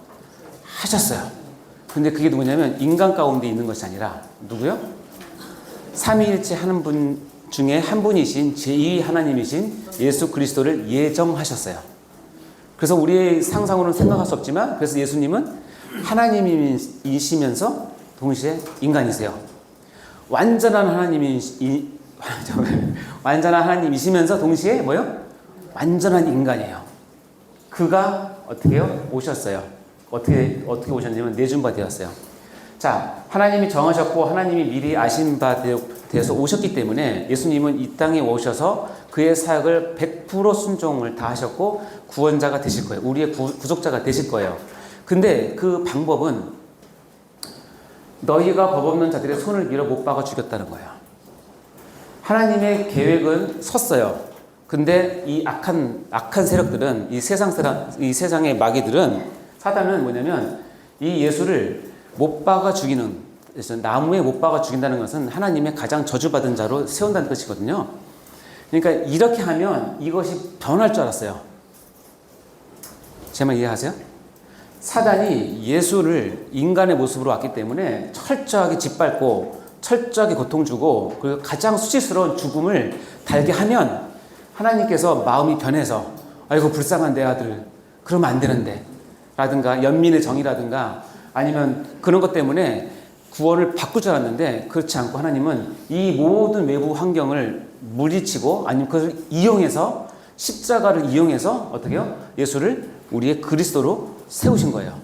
근데 그게 누구냐면 인간 가운데 있는 것이 아니라 누구요? 삼위일체 하는 분 중에 한 분이신 제2 하나님이신 예수 그리스도를 예정하셨어요. 그래서 우리의 상상으로는 생각할 수 없지만 그래서 예수님은 하나님이시면서 동시에 인간이세요. 완전한 하나님이시면서 동시에 뭐요? 완전한 인간이에요. 그가 어떻게 해요? 오셨어요. 어떻게 오셨냐면 내준 바 되었어요. 자, 하나님이 정하셨고 하나님이 미리 아신 바 되어서 오셨기 때문에 예수님은 이 땅에 오셔서 그의 사역을 100% 순종을 다 하셨고 구원자가 되실 거예요. 우리의 구속자가 되실 거예요. 근데 그 방법은 너희가 법 없는 자들의 손을 밀어 못 박아 죽였다는 거예요. 하나님의 계획은 섰어요. 근데 이 악한 세력들은 이 세상의 마귀들은 사단은 뭐냐면 이 예수를 못 박아 죽이는 나무에 못 박아 죽인다는 것은 하나님의 가장 저주받은 자로 세운다는 뜻이거든요. 그러니까 이렇게 하면 이것이 변할 줄 알았어요. 제 말 이해하세요? 사단이 예수를 인간의 모습으로 왔기 때문에 철저하게 짓밟고 철저하게 고통 주고 그리고 가장 수치스러운 죽음을 달게 하면 하나님께서 마음이 변해서 아이고 불쌍한 내 아들 그러면 안 되는데 라든가 연민의 정이라든가 아니면 그런 것 때문에 구원을 바꿀 줄 알았는데 그렇지 않고 하나님은 이 모든 외부 환경을 물리치고 아니면 그것을 이용해서 십자가를 이용해서 어떻게 해요? 예수를 우리의 그리스도로 세우신 거예요.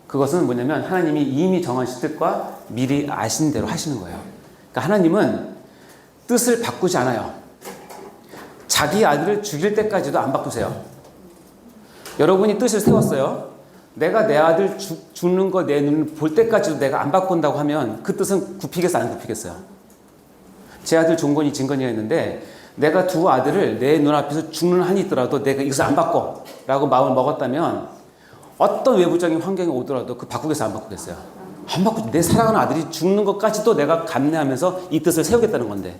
그것은 뭐냐면 하나님이 이미 정하신 뜻과 미리 아신 대로 하시는 거예요. 그러니까 하나님은 뜻을 바꾸지 않아요. 자기 아들을 죽일 때까지도 안 바꾸세요. 여러분이 뜻을 세웠어요. 내가 내 아들 죽는 거 내 눈을 볼 때까지도 내가 안 바꾼다고 하면 그 뜻은 굽히겠어 안 굽히겠어요? 제 아들 종건이 진건이가 있는데 내가 두 아들을 내 눈앞에서 죽는 한이 있더라도 내가 이것을 안 바꿔 라고 마음을 먹었다면 어떤 외부적인 환경이 오더라도 그 바꾸겠어 안 바꾸겠어요? 안 바꾸지. 내 사랑하는 아들이 죽는 것까지도 내가 감내하면서 이 뜻을 세우겠다는 건데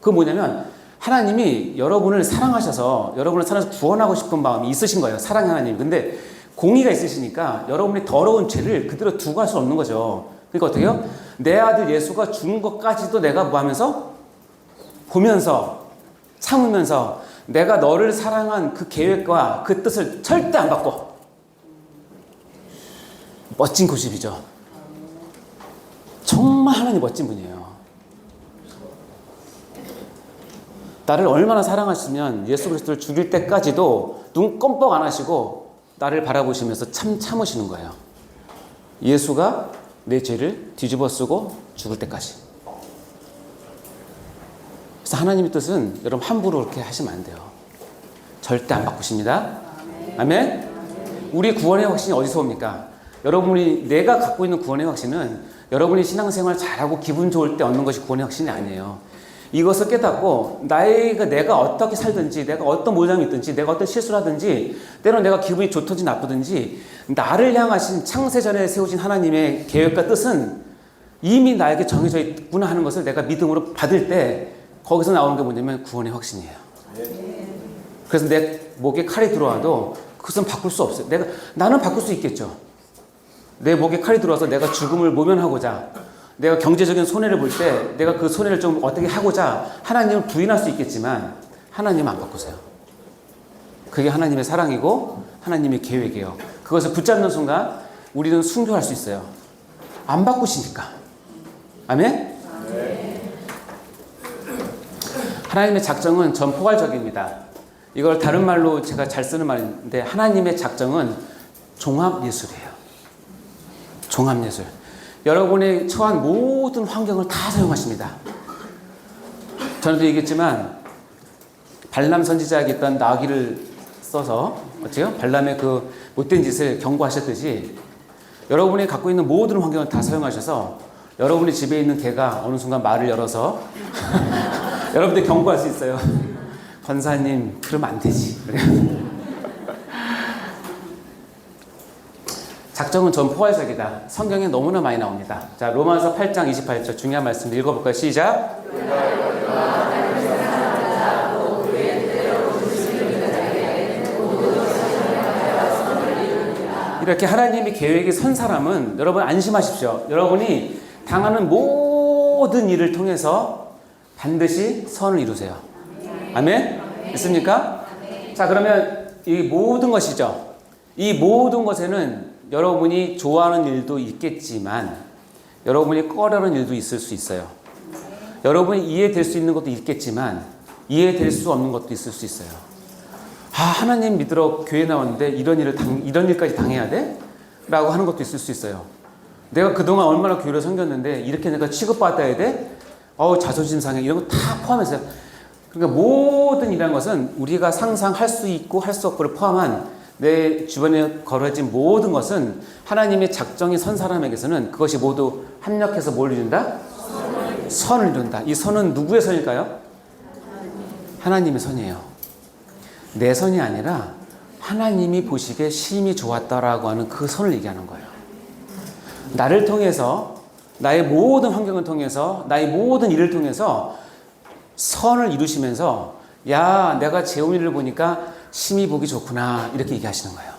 그건 뭐냐면 하나님이 여러분을 사랑하셔서 여러분을 살아서 구원하고 싶은 마음이 있으신 거예요. 사랑의 하나님. 근데 공의가 있으시니까 여러분의 더러운 죄를 그대로 두고 할 수 없는 거죠. 그러니까 어떻게 해요? 내 아들 예수가 죽는 것까지도 내가 뭐 하면서 보면서 참으면서 내가 너를 사랑한 그 계획과 그 뜻을 절대 안 바꿔. 멋진 고집이죠. 정말 하나님 멋진 분이에요. 나를 얼마나 사랑하시면 예수 그리스도를 죽일 때까지도 눈 껌뻑 안 하시고 나를 바라보시면서 참으시는 거예요. 예수가 내 죄를 뒤집어 쓰고 죽을 때까지. 그래서 하나님의 뜻은 여러분 함부로 그렇게 하시면 안 돼요. 절대 안 바꾸십니다. 아멘? 우리 구원의 확신이 어디서 옵니까? 여러분이 내가 갖고 있는 구원의 확신은 여러분이 신앙생활 잘하고 기분 좋을 때 얻는 것이 구원의 확신이 아니에요. 이것을 깨닫고 내가 어떻게 살든지 내가 어떤 모장이 있든지 내가 어떤 실수를 하든지 때로는 내가 기분이 좋든지 나쁘든지 나를 향하신 창세전에 세우신 하나님의 계획과 뜻은 이미 나에게 정해져 있구나 하는 것을 내가 믿음으로 받을 때 거기서 나오는 게 뭐냐면 구원의 확신이에요. 그래서 내 목에 칼이 들어와도 그것은 바꿀 수 없어요. 나는 바꿀 수 있겠죠. 내 목에 칼이 들어와서 내가 죽음을 모면하고자 내가 경제적인 손해를 볼 때 내가 그 손해를 좀 어떻게 하고자 하나님을 부인할 수 있겠지만 하나님은 안 바꾸세요. 그게 하나님의 사랑이고 하나님의 계획이에요. 그것을 붙잡는 순간 우리는 순교할 수 있어요. 안 바꾸시니까. 아멘? 하나님의 작정은 전포괄적입니다. 이걸 다른 말로 제가 잘 쓰는 말인데 하나님의 작정은 종합예술이에요. 종합예술. 여러분이 처한 모든 환경을 다 사용하십니다. 전에도 얘기했지만 발람 선지자에게 있던 나귀를 써서 어째요? 발람의 그 못된 짓을 경고하셨듯이 여러분이 갖고 있는 모든 환경을 다 사용하셔서 여러분의 집에 있는 개가 어느 순간 말을 열어서 여러분들 경고할 수 있어요. 권사님 그러면 안 되지. 작정은 전포괄적이다. 성경에 너무나 많이 나옵니다. 자, 로마서 8장 28절 중요한 말씀 읽어볼까요? 시작. 이렇게 하나님의 계획이 선 사람은 여러분 안심하십시오. 여러분이 당하는 모든 일을 통해서 반드시 선을 이루세요. 아멘? 있습니까? 자, 그러면 이 모든 것이죠. 이 모든 것에는 여러분이 좋아하는 일도 있겠지만 여러분이 꺼려하는 일도 있을 수 있어요. 여러분이 이해될 수 있는 것도 있겠지만 이해될 수 없는 것도 있을 수 있어요. 하나님 믿으러 교회 나왔는데 이런 일까지 당해야 돼? 라고 하는 것도 있을 수 있어요. 내가 그동안 얼마나 교회를 섬겼는데 이렇게 내가 취급받아야 돼? 자존심 상해. 이런 거 다 포함해서요. 그러니까 모든 일이라는 것은 우리가 상상할 수 있고 할 수 없고를 포함한 내 주변에 걸어진 모든 것은 하나님의 작정이 선 사람에게서는 그것이 모두 합력해서 뭘 이룬다? 선을 이룬다. 이 선은 누구의 선일까요? 하나님의 선이에요. 내 선이 아니라 하나님이 보시기에 심히 좋았다라고 하는 그 선을 얘기하는 거예요. 나를 통해서 나의 모든 환경을 통해서 나의 모든 일을 통해서 선을 이루시면서 야 내가 재훈이를 보니까 심히 보기 좋구나 이렇게 얘기하시는 거예요.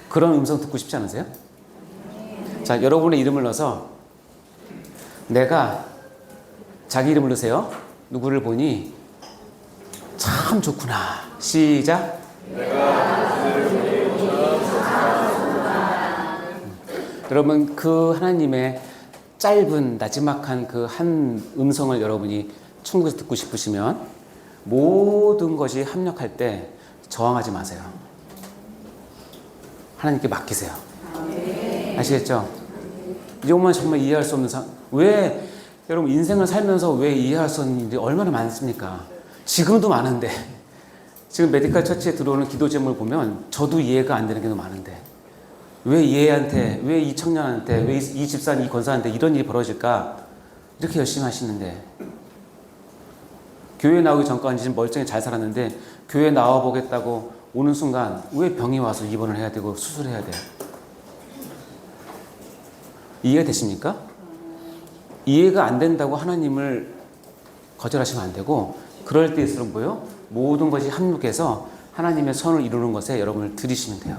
그런 음성 듣고 싶지 않으세요? 자, 여러분의 이름을 넣어서 내가 자기 이름을 넣으세요. 누구를 보니 참 좋구나. 시작. 내가 여러분 그 하나님의 짧은 나지막한 그 한 음성을 여러분이 천국에서 듣고 싶으시면 모든 것이 합력할 때 저항하지 마세요. 하나님께 맡기세요. 아시겠죠? 이것만 정말 이해할 수 없는 왜 여러분 인생을 살면서 왜 이해할 수 없는 일이 얼마나 많습니까? 지금도 많은데 지금 메디컬 처치에 들어오는 기도 제목을 보면 저도 이해가 안 되는 게 너무 많은데 왜 이 애한테, 왜 이 청년한테, 왜 이 집사님, 이 권사한테 이런 일이 벌어질까? 이렇게 열심히 하시는데 교회 나오기 전까지 멀쩡히 잘 살았는데 교회 나와보겠다고 오는 순간 왜 병이 와서 입원을 해야 되고 수술해야 돼요? 이해가 되십니까? 이해가 안 된다고 하나님을 거절하시면 안 되고 그럴 때일수록 뭐요? 모든 것이 합력해서 하나님의 선을 이루는 것에 여러분을 들이시면 돼요.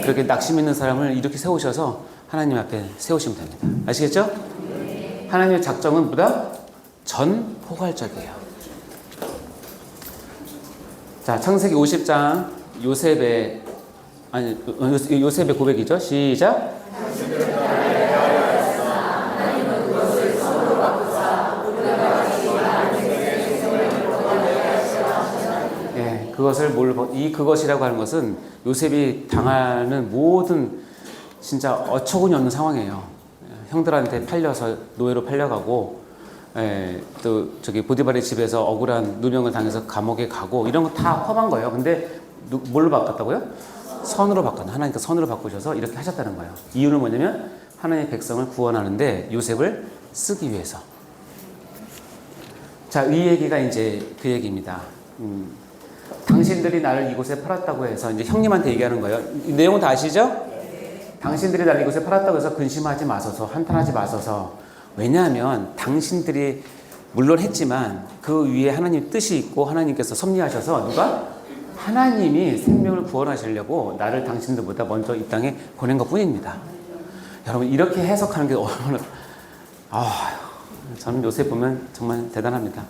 그렇게 낙심 있는 사람을 이렇게 세우셔서 하나님 앞에 세우시면 됩니다. 아시겠죠? 하나님의 작정은 보다 전포괄적이에요. 자, 창세기 50장 요셉의 고백이죠. 시작. 예, 그것이라고 하는 것은 요셉이 당하는 모든 진짜 어처구니 없는 상황이에요. 형들한테 팔려서 노예로 팔려가고, 또 저기 보디발의 집에서 억울한 누명을 당해서 감옥에 가고 이런 거 다 포함한 거예요. 근데 뭘로 바꿨다고요? 선으로 바꿨나? 하나님께 선으로 바꾸셔서 이렇게 하셨다는 거예요. 이유는 뭐냐면 하나님의 백성을 구원하는데 요셉을 쓰기 위해서. 자, 이 얘기가 이제 그 얘기입니다. 당신들이 나를 이곳에 팔았다고 해서 이제 형님한테 얘기하는 거예요. 이 내용은 다 아시죠? 당신들이 나를 이곳에 팔았다고 해서 근심하지 마소서, 한탄하지 마소서. 왜냐하면 당신들이 물론 했지만 그 위에 하나님 뜻이 있고 하나님께서 섭리하셔서 누가? 하나님이 생명을 구원하시려고 나를 당신들보다 먼저 이 땅에 보낸 것 뿐입니다. 여러분 이렇게 해석하는 게 얼마나 저는 요새 보면 정말 대단합니다.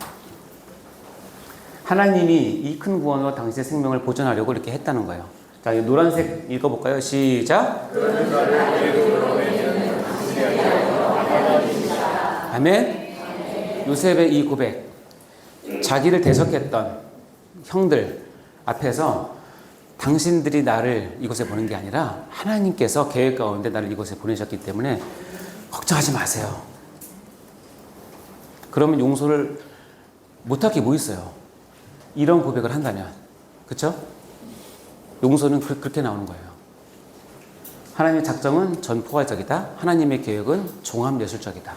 하나님이 이 큰 구원으로 당신의 생명을 보존하려고 이렇게 했다는 거예요. 자, 이 노란색 읽어볼까요? 시작. 아멘. 요셉의 이 고백, 자기를 대적했던 형들 앞에서 당신들이 나를 이곳에 보낸 게 아니라 하나님께서 계획 가운데 나를 이곳에 보내셨기 때문에 걱정하지 마세요. 그러면 용서를 못할 게 뭐 있어요? 이런 고백을 한다면, 그렇죠? 용서는 그렇게 나오는 거예요. 하나님의 작정은 전포괄적이다. 하나님의 계획은 종합예술적이다.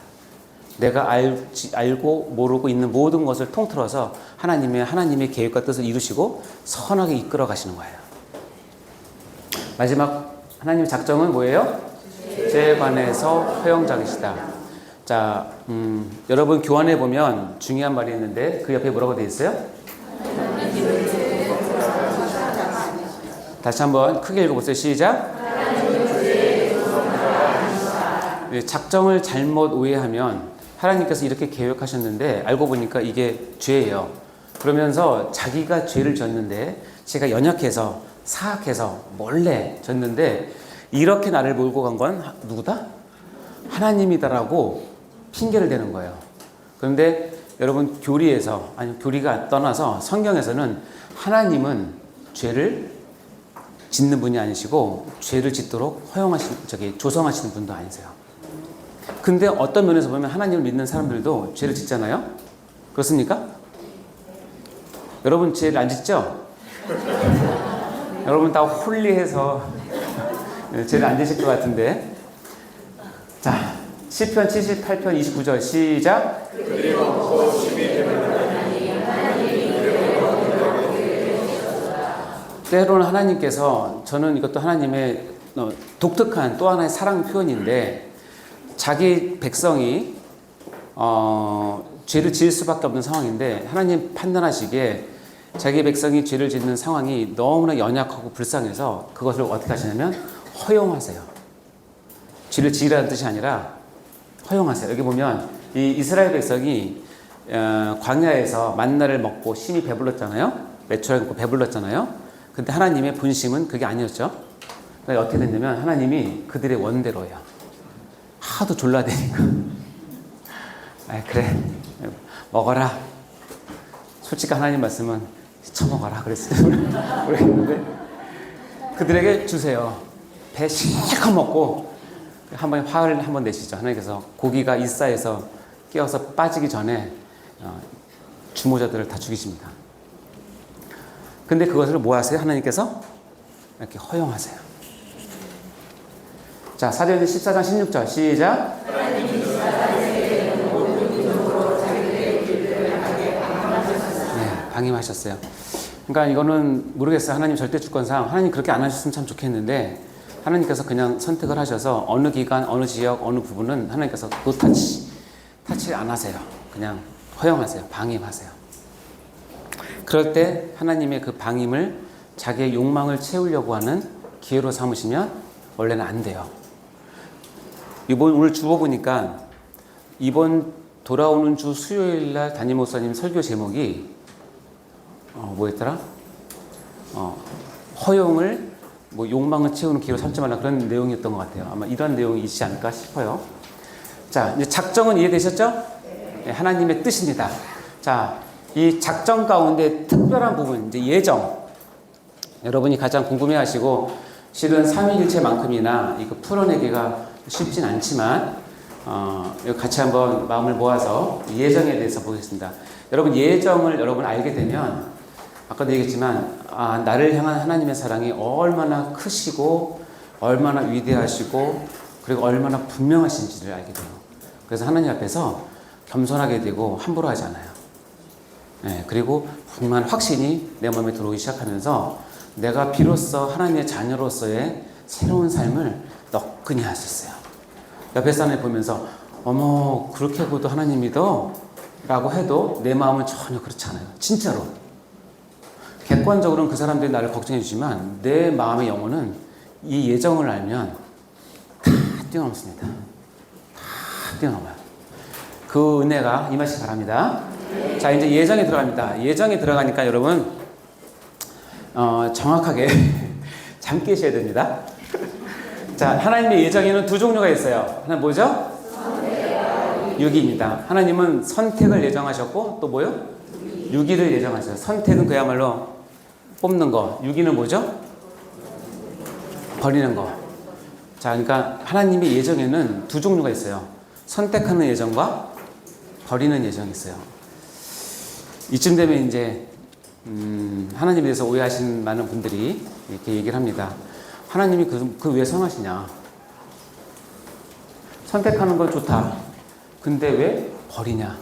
내가 알고 모르고 있는 모든 것을 통틀어서 하나님의 계획과 뜻을 이루시고 선하게 이끌어 가시는 거예요. 마지막 하나님의 작정은 뭐예요? 죄에 관해서 허용적이시다. 자, 여러분 교환해 보면 중요한 말이 있는데 그 옆에 뭐라고 되어 있어요? 다시 한번 크게 읽어보세요. 시작. 작정을 잘못 오해하면 하나님께서 이렇게 계획하셨는데 알고 보니까 이게 죄예요. 그러면서 자기가 죄를 졌는데 제가 연약해서 사악해서 몰래 졌는데 이렇게 나를 몰고 간 건 누구다? 하나님이다라고 핑계를 대는 거예요. 그런데 여러분 교리가 떠나서 성경에서는 하나님은 죄를 짓는 분이 아니시고 죄를 짓도록 조성하시는 분도 아니세요. 근데 어떤 면에서 보면 하나님을 믿는 사람들도 죄를 짓잖아요. 그렇습니까? 여러분 죄를 안 짓죠? 여러분 다 홀리해서 죄를 안 지실 것 같은데. 자, 시편 78편 29절 시작. 때로는 하나님께서, 저는 이것도 하나님의 독특한 또 하나의 사랑 표현인데, 자기 백성이 죄를 지을 수밖에 없는 상황인데 하나님 판단하시기에 자기 백성이 죄를 짓는 상황이 너무나 연약하고 불쌍해서 그것을 어떻게 하시냐면 허용하세요. 죄를 지으라는 뜻이 아니라 허용하세요. 여기 보면 이 이스라엘 백성이 광야에서 만나를 먹고 심히 배불렀잖아요. 메추라 먹고 배불렀잖아요. 근데 하나님의 본심은 그게 아니었죠. 그러니까 어떻게 됐냐면 하나님이 그들의 원대로요. 하도 졸라대니까 아 그래 먹어라. 솔직히 하나님 말씀은 처먹어라 그랬어요. 모르겠는데 그들에게 주세요. 배 실컷 먹고 한 번에 화를 한 번 내시죠. 하나님께서 고기가 이싸에서 끼어서 빠지기 전에 주모자들을 다 죽이십니다. 근데 그것을 뭐 하세요? 하나님께서 이렇게 허용하세요. 자, 사도행전 14장 16절 시작. 네, 방임하셨어요. 그러니까 이거는 모르겠어요. 하나님 절대 주권상 하나님 그렇게 안 하셨으면 참 좋겠는데 하나님께서 그냥 선택을 하셔서 어느 기간, 어느 지역, 어느 부분은 하나님께서 그 타치 안 하세요. 그냥 허용하세요. 방임하세요. 그럴 때 하나님의 그 방임을 자기의 욕망을 채우려고 하는 기회로 삼으시면 원래는 안 돼요. 오늘 주보 보니까 이번 돌아오는 주 수요일 날 담임 목사님 설교 제목이 뭐였더라? 허용을 뭐 욕망을 채우는 기회로 삼지 말라 그런 내용이었던 것 같아요. 아마 이런 내용이 있지 않을까 싶어요. 자, 이제 작정은 이해되셨죠? 네, 하나님의 뜻입니다. 자, 이 작정 가운데 특별한 부분, 이제 예정. 여러분이 가장 궁금해하시고 실은 삼위일체만큼이나 이거 풀어내기가 쉽진 않지만 같이 한번 마음을 모아서 예정에 대해서 보겠습니다. 여러분 예정을 여러분 알게 되면 아까도 얘기했지만 나를 향한 하나님의 사랑이 얼마나 크시고 얼마나 위대하시고 그리고 얼마나 분명하신지를 알게 돼요. 그래서 하나님 앞에서 겸손하게 되고 함부로 하지 않아요. 네, 그리고 분명한 확신이 내 마음에 들어오기 시작하면서 내가 비로소 하나님의 자녀로서의 새로운 삶을 너끈히 하셨어요. 옆에 사람을 보면서 어머 그렇게 하고도 하나님 믿어? 라고 해도 내 마음은 전혀 그렇지 않아요. 진짜로. 객관적으로는 그 사람들이 나를 걱정해 주지만 내 마음의 영혼은 이 예정을 알면 다 뛰어넘습니다. 다 뛰어넘어요. 그 은혜가 임하시기 바랍니다. 자, 이제 예정에 들어갑니다. 예정에 들어가니까 여러분 정확하게 잠 깨셔야 됩니다. 자, 하나님의 예정에는 두 종류가 있어요. 하나 뭐죠? 유기입니다. 하나님은 선택을 예정하셨고 또 뭐요? 유기를 예정하셨어요. 선택은 그야말로 뽑는 거. 유기는 뭐죠? 버리는 거. 자, 그러니까 하나님의 예정에는 두 종류가 있어요. 선택하는 예정과 버리는 예정이 있어요. 이쯤 되면 이제 하나님에 대해서 오해하시는 많은 분들이 이렇게 얘기를 합니다. 하나님이 그 왜 성하시냐? 선택하는 건 좋다. 근데 왜 버리냐?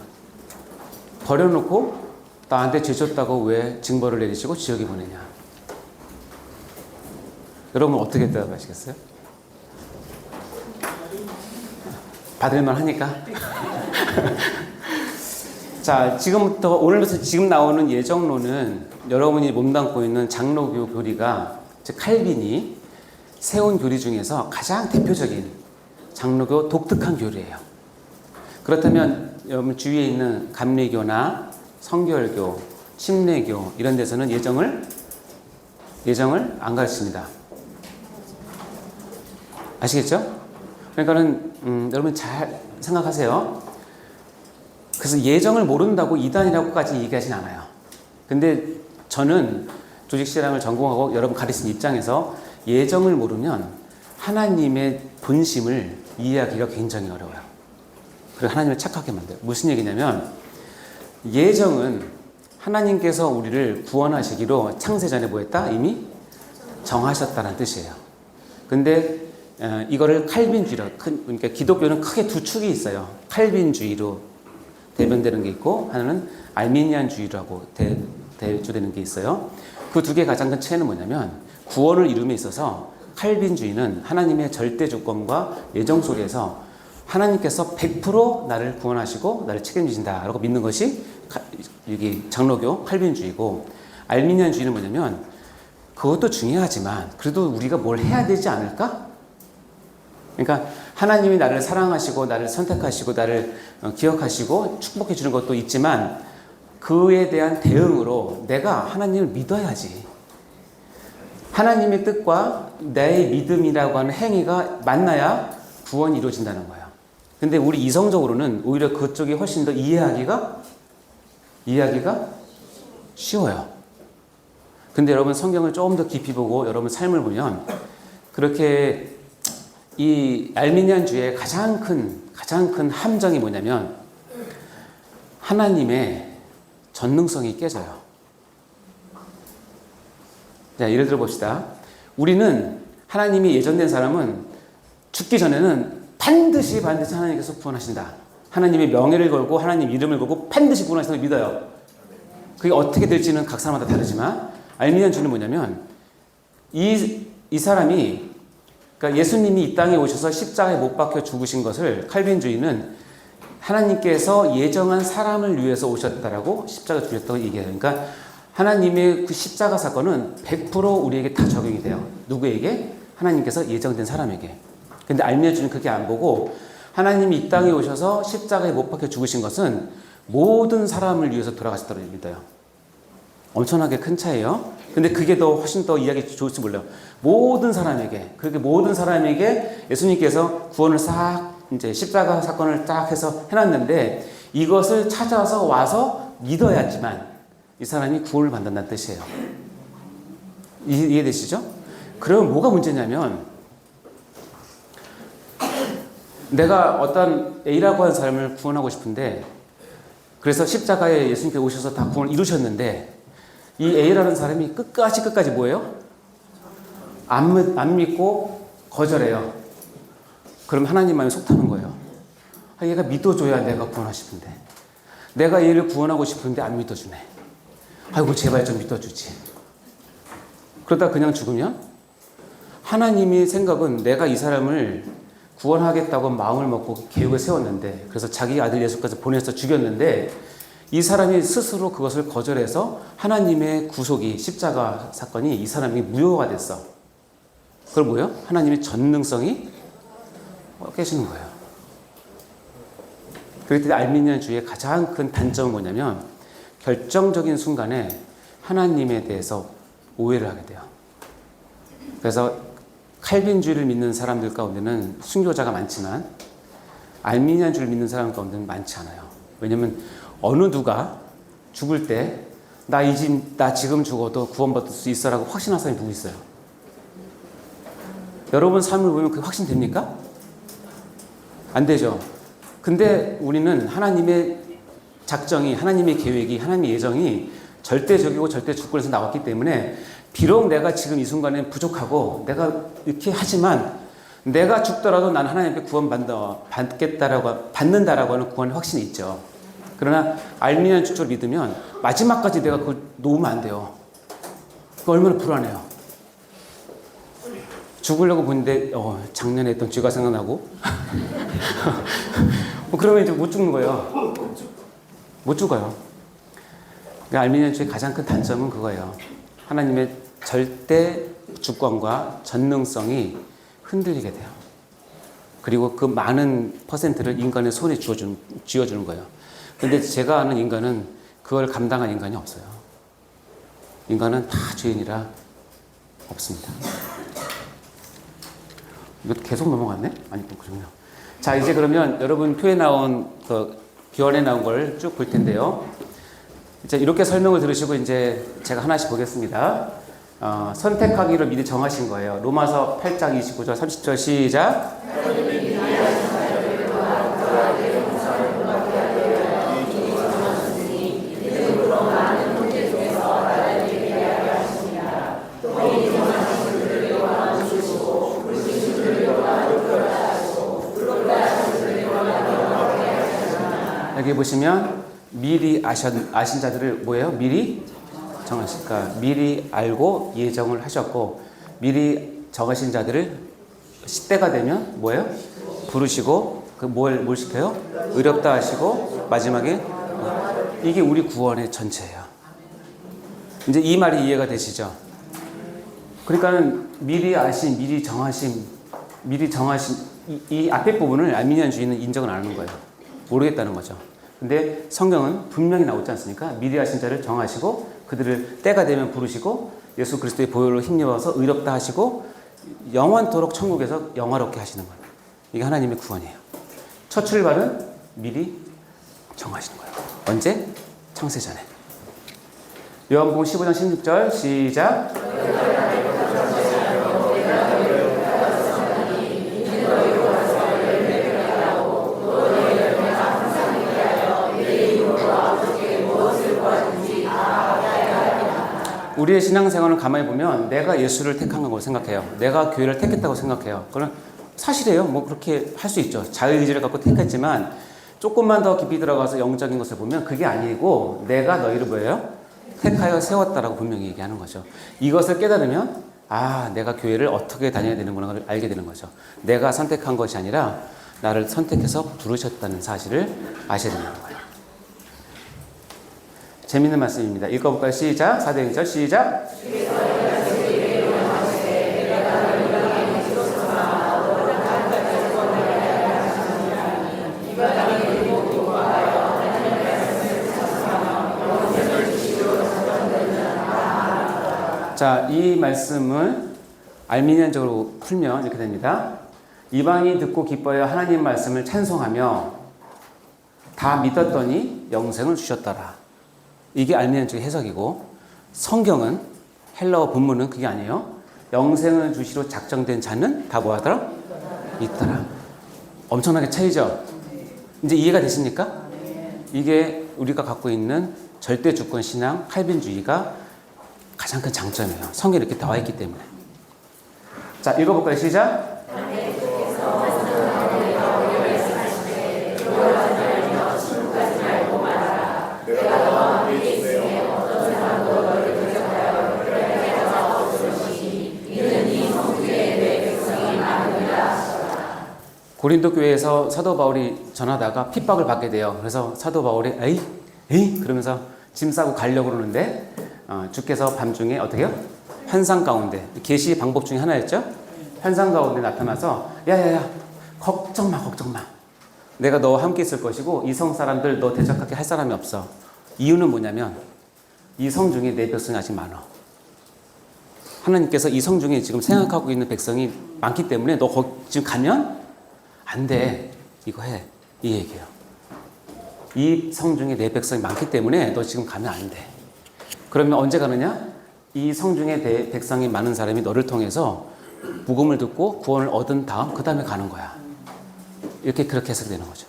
버려놓고 나한테 죄 졌다고 왜 징벌을 내리시고 지옥에 보내냐? 여러분 어떻게 대답하시겠어요? 받을만 하니까? 자, 지금부터 오늘부터 지금 나오는 예정론은 여러분이 몸담고 있는 장로교 교리가 즉 칼빈이 세운 교리 중에서 가장 대표적인 장로교 독특한 교리예요. 그렇다면 여러분 주위에 있는 감리교나 성결교, 침례교 이런 데서는 예정을 안 가르칩니다. 아시겠죠? 그러니까는 여러분 잘 생각하세요. 그래서 예정을 모른다고 이단이라고까지 얘기하진 않아요. 근데 저는 조직신앙을 전공하고 여러분 가르친 입장에서 예정을 모르면 하나님의 본심을 이해하기가 굉장히 어려워요. 그리고 하나님을 착하게 만들어요. 무슨 얘기냐면 예정은 하나님께서 우리를 구원하시기로 창세전에 뭐 했다? 이미 정하셨다는 뜻이에요. 근데 이거를 칼빈주의로, 그러니까 기독교는 크게 두 축이 있어요. 칼빈주의로 대변되는 게 있고 하나는 알미니안주의라고 대조되는 게 있어요. 그 두 개의 가장 큰 차이는 뭐냐면 구원을 이룸에 있어서 칼빈주의는 하나님의 절대 주권과 예정 속에서 하나님께서 100% 나를 구원하시고 나를 책임지신다라고 믿는 것이 여기 장로교 칼빈주의고, 알미니안주의는 뭐냐면 그것도 중요하지만 그래도 우리가 뭘 해야 되지 않을까? 그러니까 하나님이 나를 사랑하시고 나를 선택하시고 나를 기억하시고 축복해 주는 것도 있지만 그에 대한 대응으로 내가 하나님을 믿어야지. 하나님의 뜻과 나의 믿음이라고 하는 행위가 만나야 구원이 이루어진다는 거예요. 근데 우리 이성적으로는 오히려 그쪽이 훨씬 더 이해하기가 쉬워요. 근데 여러분 성경을 조금 더 깊이 보고 여러분 삶을 보면 그렇게 이 알미니안주의 가장 큰 함정이 뭐냐면 하나님의 전능성이 깨져요. 자, 예를 들어 봅시다. 우리는 하나님이 예정된 사람은 죽기 전에는 반드시 하나님께서 구원하신다. 하나님의 명예를 걸고 하나님 이름을 걸고 반드시 구원하신다고 믿어요. 그게 어떻게 될지는 각 사람마다 다르지만 알미니안주는 뭐냐면 이 사람이 그러니까 예수님이 이 땅에 오셔서 십자가에 못 박혀 죽으신 것을 칼빈주의는 하나님께서 예정한 사람을 위해서 오셨다라고 십자가 죽였다고 얘기해요. 그러니까 하나님의 그 십자가 사건은 100% 우리에게 다 적용이 돼요. 누구에게? 하나님께서 예정된 사람에게. 근데 알미니안주는 그렇게 안 보고 하나님이 이 땅에 오셔서 십자가에 못 박혀 죽으신 것은 모든 사람을 위해서 돌아가셨다고 믿어요. 엄청나게 큰 차이예요. 근데 그게 더 훨씬 더 이야기 좋을지 몰라요. 모든 사람에게, 그렇게 모든 사람에게 예수님께서 구원을 싹 이제 십자가 사건을 딱 해서 해놨는데 이것을 찾아서 와서 믿어야지만 이 사람이 구원을 받는다는 뜻이에요. 이해되시죠? 그러면 뭐가 문제냐면 내가 어떤 A라고 하는 사람을 구원하고 싶은데 그래서 십자가에 예수님께서 오셔서 다 구원을 이루셨는데 이 A라는 사람이 끝까지 뭐예요? 안 믿고 거절해요. 그럼 하나님 마음에 속 타는 거예요. 얘가 믿어줘야 내가 구원하고 싶은데 내가 얘를 구원하고 싶은데 안 믿어주네. 아이고 제발 좀 믿어주지. 그러다 그냥 죽으면 하나님의 생각은 내가 이 사람을 구원하겠다고 마음을 먹고 계획을 세웠는데 그래서 자기 아들 예수까지 보내서 죽였는데 이 사람이 스스로 그것을 거절해서 하나님의 구속이 십자가 사건이 이 사람이 무효가 됐어. 그걸 뭐예요? 하나님의 전능성이 깨지는 거예요. 그럴 때 알미니안주의의 가장 큰 단점은 뭐냐면 결정적인 순간에 하나님에 대해서 오해를 하게 돼요. 그래서 칼빈주의를 믿는 사람들 가운데는 순교자가 많지만 알미니안주의를 믿는 사람 가운데는 많지 않아요. 왜냐하면 어느 누가 죽을 때 나 지금 죽어도 구원받을 수 있어라고 확신한 사람이 누구 있어요? 여러분 삶을 보면 그게 확신됩니까? 안 되죠. 근데 우리는 하나님의 작정이, 하나님의 계획이, 하나님의 예정이 절대적이고 절대 주권에서 나왔기 때문에 비록 내가 지금 이 순간에 부족하고 내가 이렇게 하지만 내가 죽더라도 난 하나님께 받는다라고 하는 구원의 확신이 있죠. 그러나 알미니안주의를 믿으면 마지막까지 내가 그걸 놓으면 안 돼요. 그거 얼마나 불안해요. 죽으려고 보는데 작년에 했던 죄가 생각나고 그러면 이제 못 죽는 거예요. 못 죽어요. 그러니까 알미니안주의의 가장 큰 단점은 그거예요. 하나님의 절대 주권과 전능성이 흔들리게 돼요. 그리고 그 많은 퍼센트를 인간의 손에 쥐어주는 거예요. 근데 제가 아는 인간은 그걸 감당한 인간이 없어요. 인간은 다 죄인이라 없습니다. 이거 계속 넘어갔네? 아니, 그렇군요. 자, 이제 그러면 여러분 표에 나온, 비원에 나온 걸 쭉 볼 텐데요. 이제 이렇게 설명을 들으시고 이제 제가 하나씩 보겠습니다. 선택하기로 미리 정하신 거예요. 로마서 8장 29절 30절 시작. 여기 보시면 미리 아신 자들을 뭐예요? 미리 정하실까? 미리 알고 예정을 하셨고 미리 정하신 자들을 시대가 되면 뭐예요? 부르시고 뭘 시켜요? 의롭다 하시고 마지막에 이게 우리 구원의 전체예요. 이제 이 말이 이해가 되시죠? 그러니까 미리 아신, 미리 정하신 이 앞에 부분을 알미니안주의는 인정을 안 하는 거예요. 모르겠다는 거죠. 근데 성경은 분명히 나오지 않습니까? 미리 하신 자를 정하시고 그들을 때가 되면 부르시고 예수 그리스도의 보혈로 힘입어서 의롭다 하시고 영원토록 천국에서 영화롭게 하시는 거예요. 이게 하나님의 구원이에요. 첫 출발은 미리 정하시는 거예요. 언제? 창세 전에. 요한복음 15장 16절 시작. 우리의 신앙생활을 가만히 보면 내가 예수를 택한 거라고 생각해요. 내가 교회를 택했다고 생각해요. 그건 사실이에요. 뭐 그렇게 할 수 있죠. 자유의지를 갖고 택했지만 조금만 더 깊이 들어가서 영적인 것을 보면 그게 아니고 내가 너희를 뭐예요? 택하여 세웠다라고 분명히 얘기하는 거죠. 이것을 깨달으면 내가 교회를 어떻게 다녀야 되는구나를 알게 되는 거죠. 내가 선택한 것이 아니라 나를 선택해서 부르셨다는 사실을 아셔야 되는 거예요. 재밌는 말씀입니다. 읽어볼까요? 시작. 4대1절 시작. 자, 이 말씀을 알미니안적으로 풀면 이렇게 됩니다. 이방이 듣고 기뻐하여 하나님 말씀을 찬송하며 다 믿었더니 영생을 주셨더라. 이게 알미니안적인 해석이고, 성경은 헬라어 본문은 그게 아니에요. 영생을 주시로 작정된 자는 다 뭐하더라? 있더라. 엄청나게 차이죠? 이제 이해가 되십니까? 이게 우리가 갖고 있는 절대 주권 신앙, 칼빈주의가 가장 큰 장점이에요. 성경에 이렇게 나와 있기 때문에. 자, 읽어볼까요? 시작. 고린도 교회에서 사도 바울이 전하다가 핍박을 받게 돼요. 그래서 사도 바울이 에이 그러면서 짐 싸고 가려고 그러는데 주께서 밤중에 어떻게 해요? 환상 가운데, 계시 방법 중에 하나였죠? 환상 가운데 나타나서 야야야 걱정 마. 내가 너와 함께 있을 것이고 이 성 사람들 너 대적하게 할 사람이 없어. 이유는 뭐냐면 이 성 중에 내 백성이 아직 많아. 하나님께서 이 성 중에 지금 생각하고 있는 백성이 많기 때문에 너 지금 가면 안 돼. 이거 해. 이 얘기예요. 이 성 중에 내 백성이 많기 때문에 너 지금 가면 안 돼. 그러면 언제 가느냐? 이 성 중에 내 백성이 많은 사람이 너를 통해서 복음을 듣고 구원을 얻은 다음 그 다음에 가는 거야. 이렇게 그렇게 해석되는 거죠.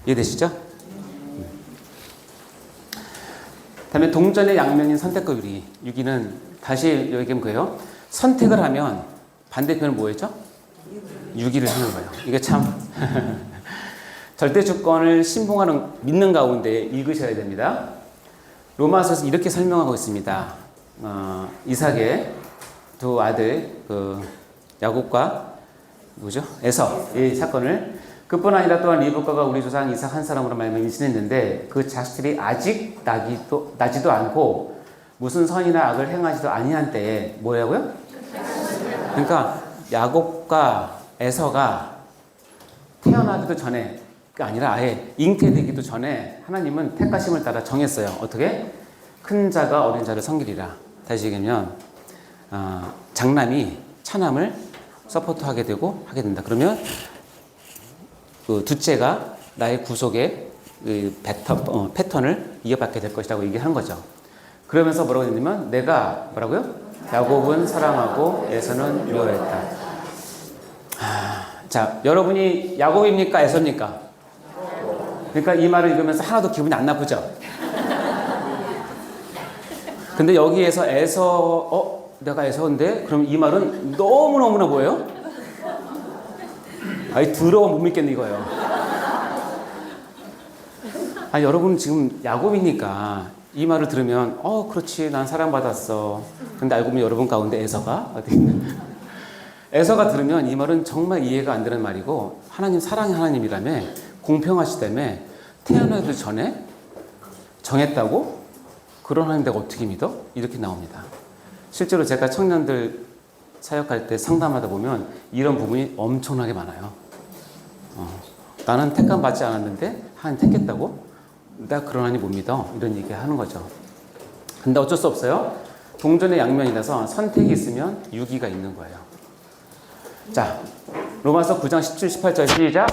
이해되시죠? 다음에 동전의 양면인 선택과 유리. 유기는 다시 얘기하면 그래요. 선택을 하면 반대편은 뭐였죠? 유기를 하는 거예요. 이게 참 절대 주권을 신봉하는 믿는 가운데 읽으셔야 됩니다. 로마서에서 이렇게 설명하고 있습니다. 이삭의 두 아들 야곱과 누구죠? 에서 이 사건을 그뿐 아니라 또한 리브가가 우리 조상 이삭 한 사람으로 말미암아 임신했는데 그 자식들이 아직 나지도 않고 무슨 선이나 악을 행하지도 아니한 때에 뭐라고요? 그러니까 야곱과 에서가 태어나기도 전에 아니라 아예 잉태되기도 전에 하나님은 택하심을 따라 정했어요. 어떻게? 큰 자가 어린 자를 섬기리라. 다시 얘기하면 장남이 차남을 서포트하게 되고 하게 된다. 그러면 그 둘째가 나의 구속의 그 패턴을 이어받게 될 것이라고 얘기하는 거죠. 그러면서 뭐라고 했냐면 내가 뭐라고요? 야곱은 사랑하고 에서는 미워했다. 자, 여러분이 야곱입니까? 에서입니까? 그러니까 이 말을 읽으면서 하나도 기분이 안 나쁘죠? 근데 여기에서 에서, 내가 에서인데? 그럼 이 말은 너무너무나 뭐예요? 더러워 못 믿겠네, 이거예요. 여러분 지금 야곱이니까 이 말을 들으면, 그렇지, 난 사랑받았어. 근데 알고 보면 여러분 가운데 에서가 어디 있는? 에서가 들으면 이 말은 정말 이해가 안 되는 말이고, 하나님 사랑의 하나님이라며, 공평하시다며, 태어나기도 전에 정했다고? 그런 하나님 내가 어떻게 믿어? 이렇게 나옵니다. 실제로 제가 청년들 사역할 때 상담하다 보면 이런 부분이 엄청나게 많아요. 나는 택감 받지 않았는데 하나님 택했다고? 나 그런 하나님 못 믿어. 이런 얘기 하는 거죠. 근데 어쩔 수 없어요. 동전의 양면이라서 선택이 있으면 유기가 있는 거예요. 자, 로마서 9장 17, 18절 시작.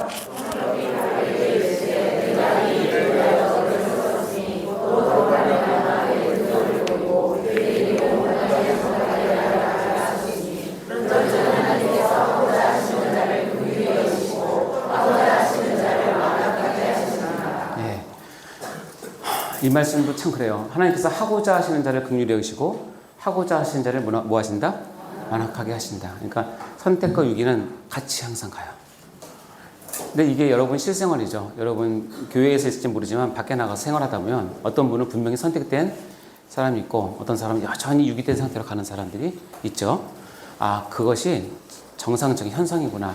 이 말씀도 참 그래요. 하나님께서 하고자 하시는 자를 긍휼히 여기시고 하고자 하시는 자를 뭐 하신다? 완악하게 하신다. 그러니까 선택과 유기는 같이 항상 가요. 근데 이게 여러분 실생활이죠. 여러분 교회에서 있을지 모르지만 밖에 나가서 생활하다 보면 어떤 분은 분명히 선택된 사람이 있고 어떤 사람은 여전히 유기된 상태로 가는 사람들이 있죠. 아, 그것이 정상적인 현상이구나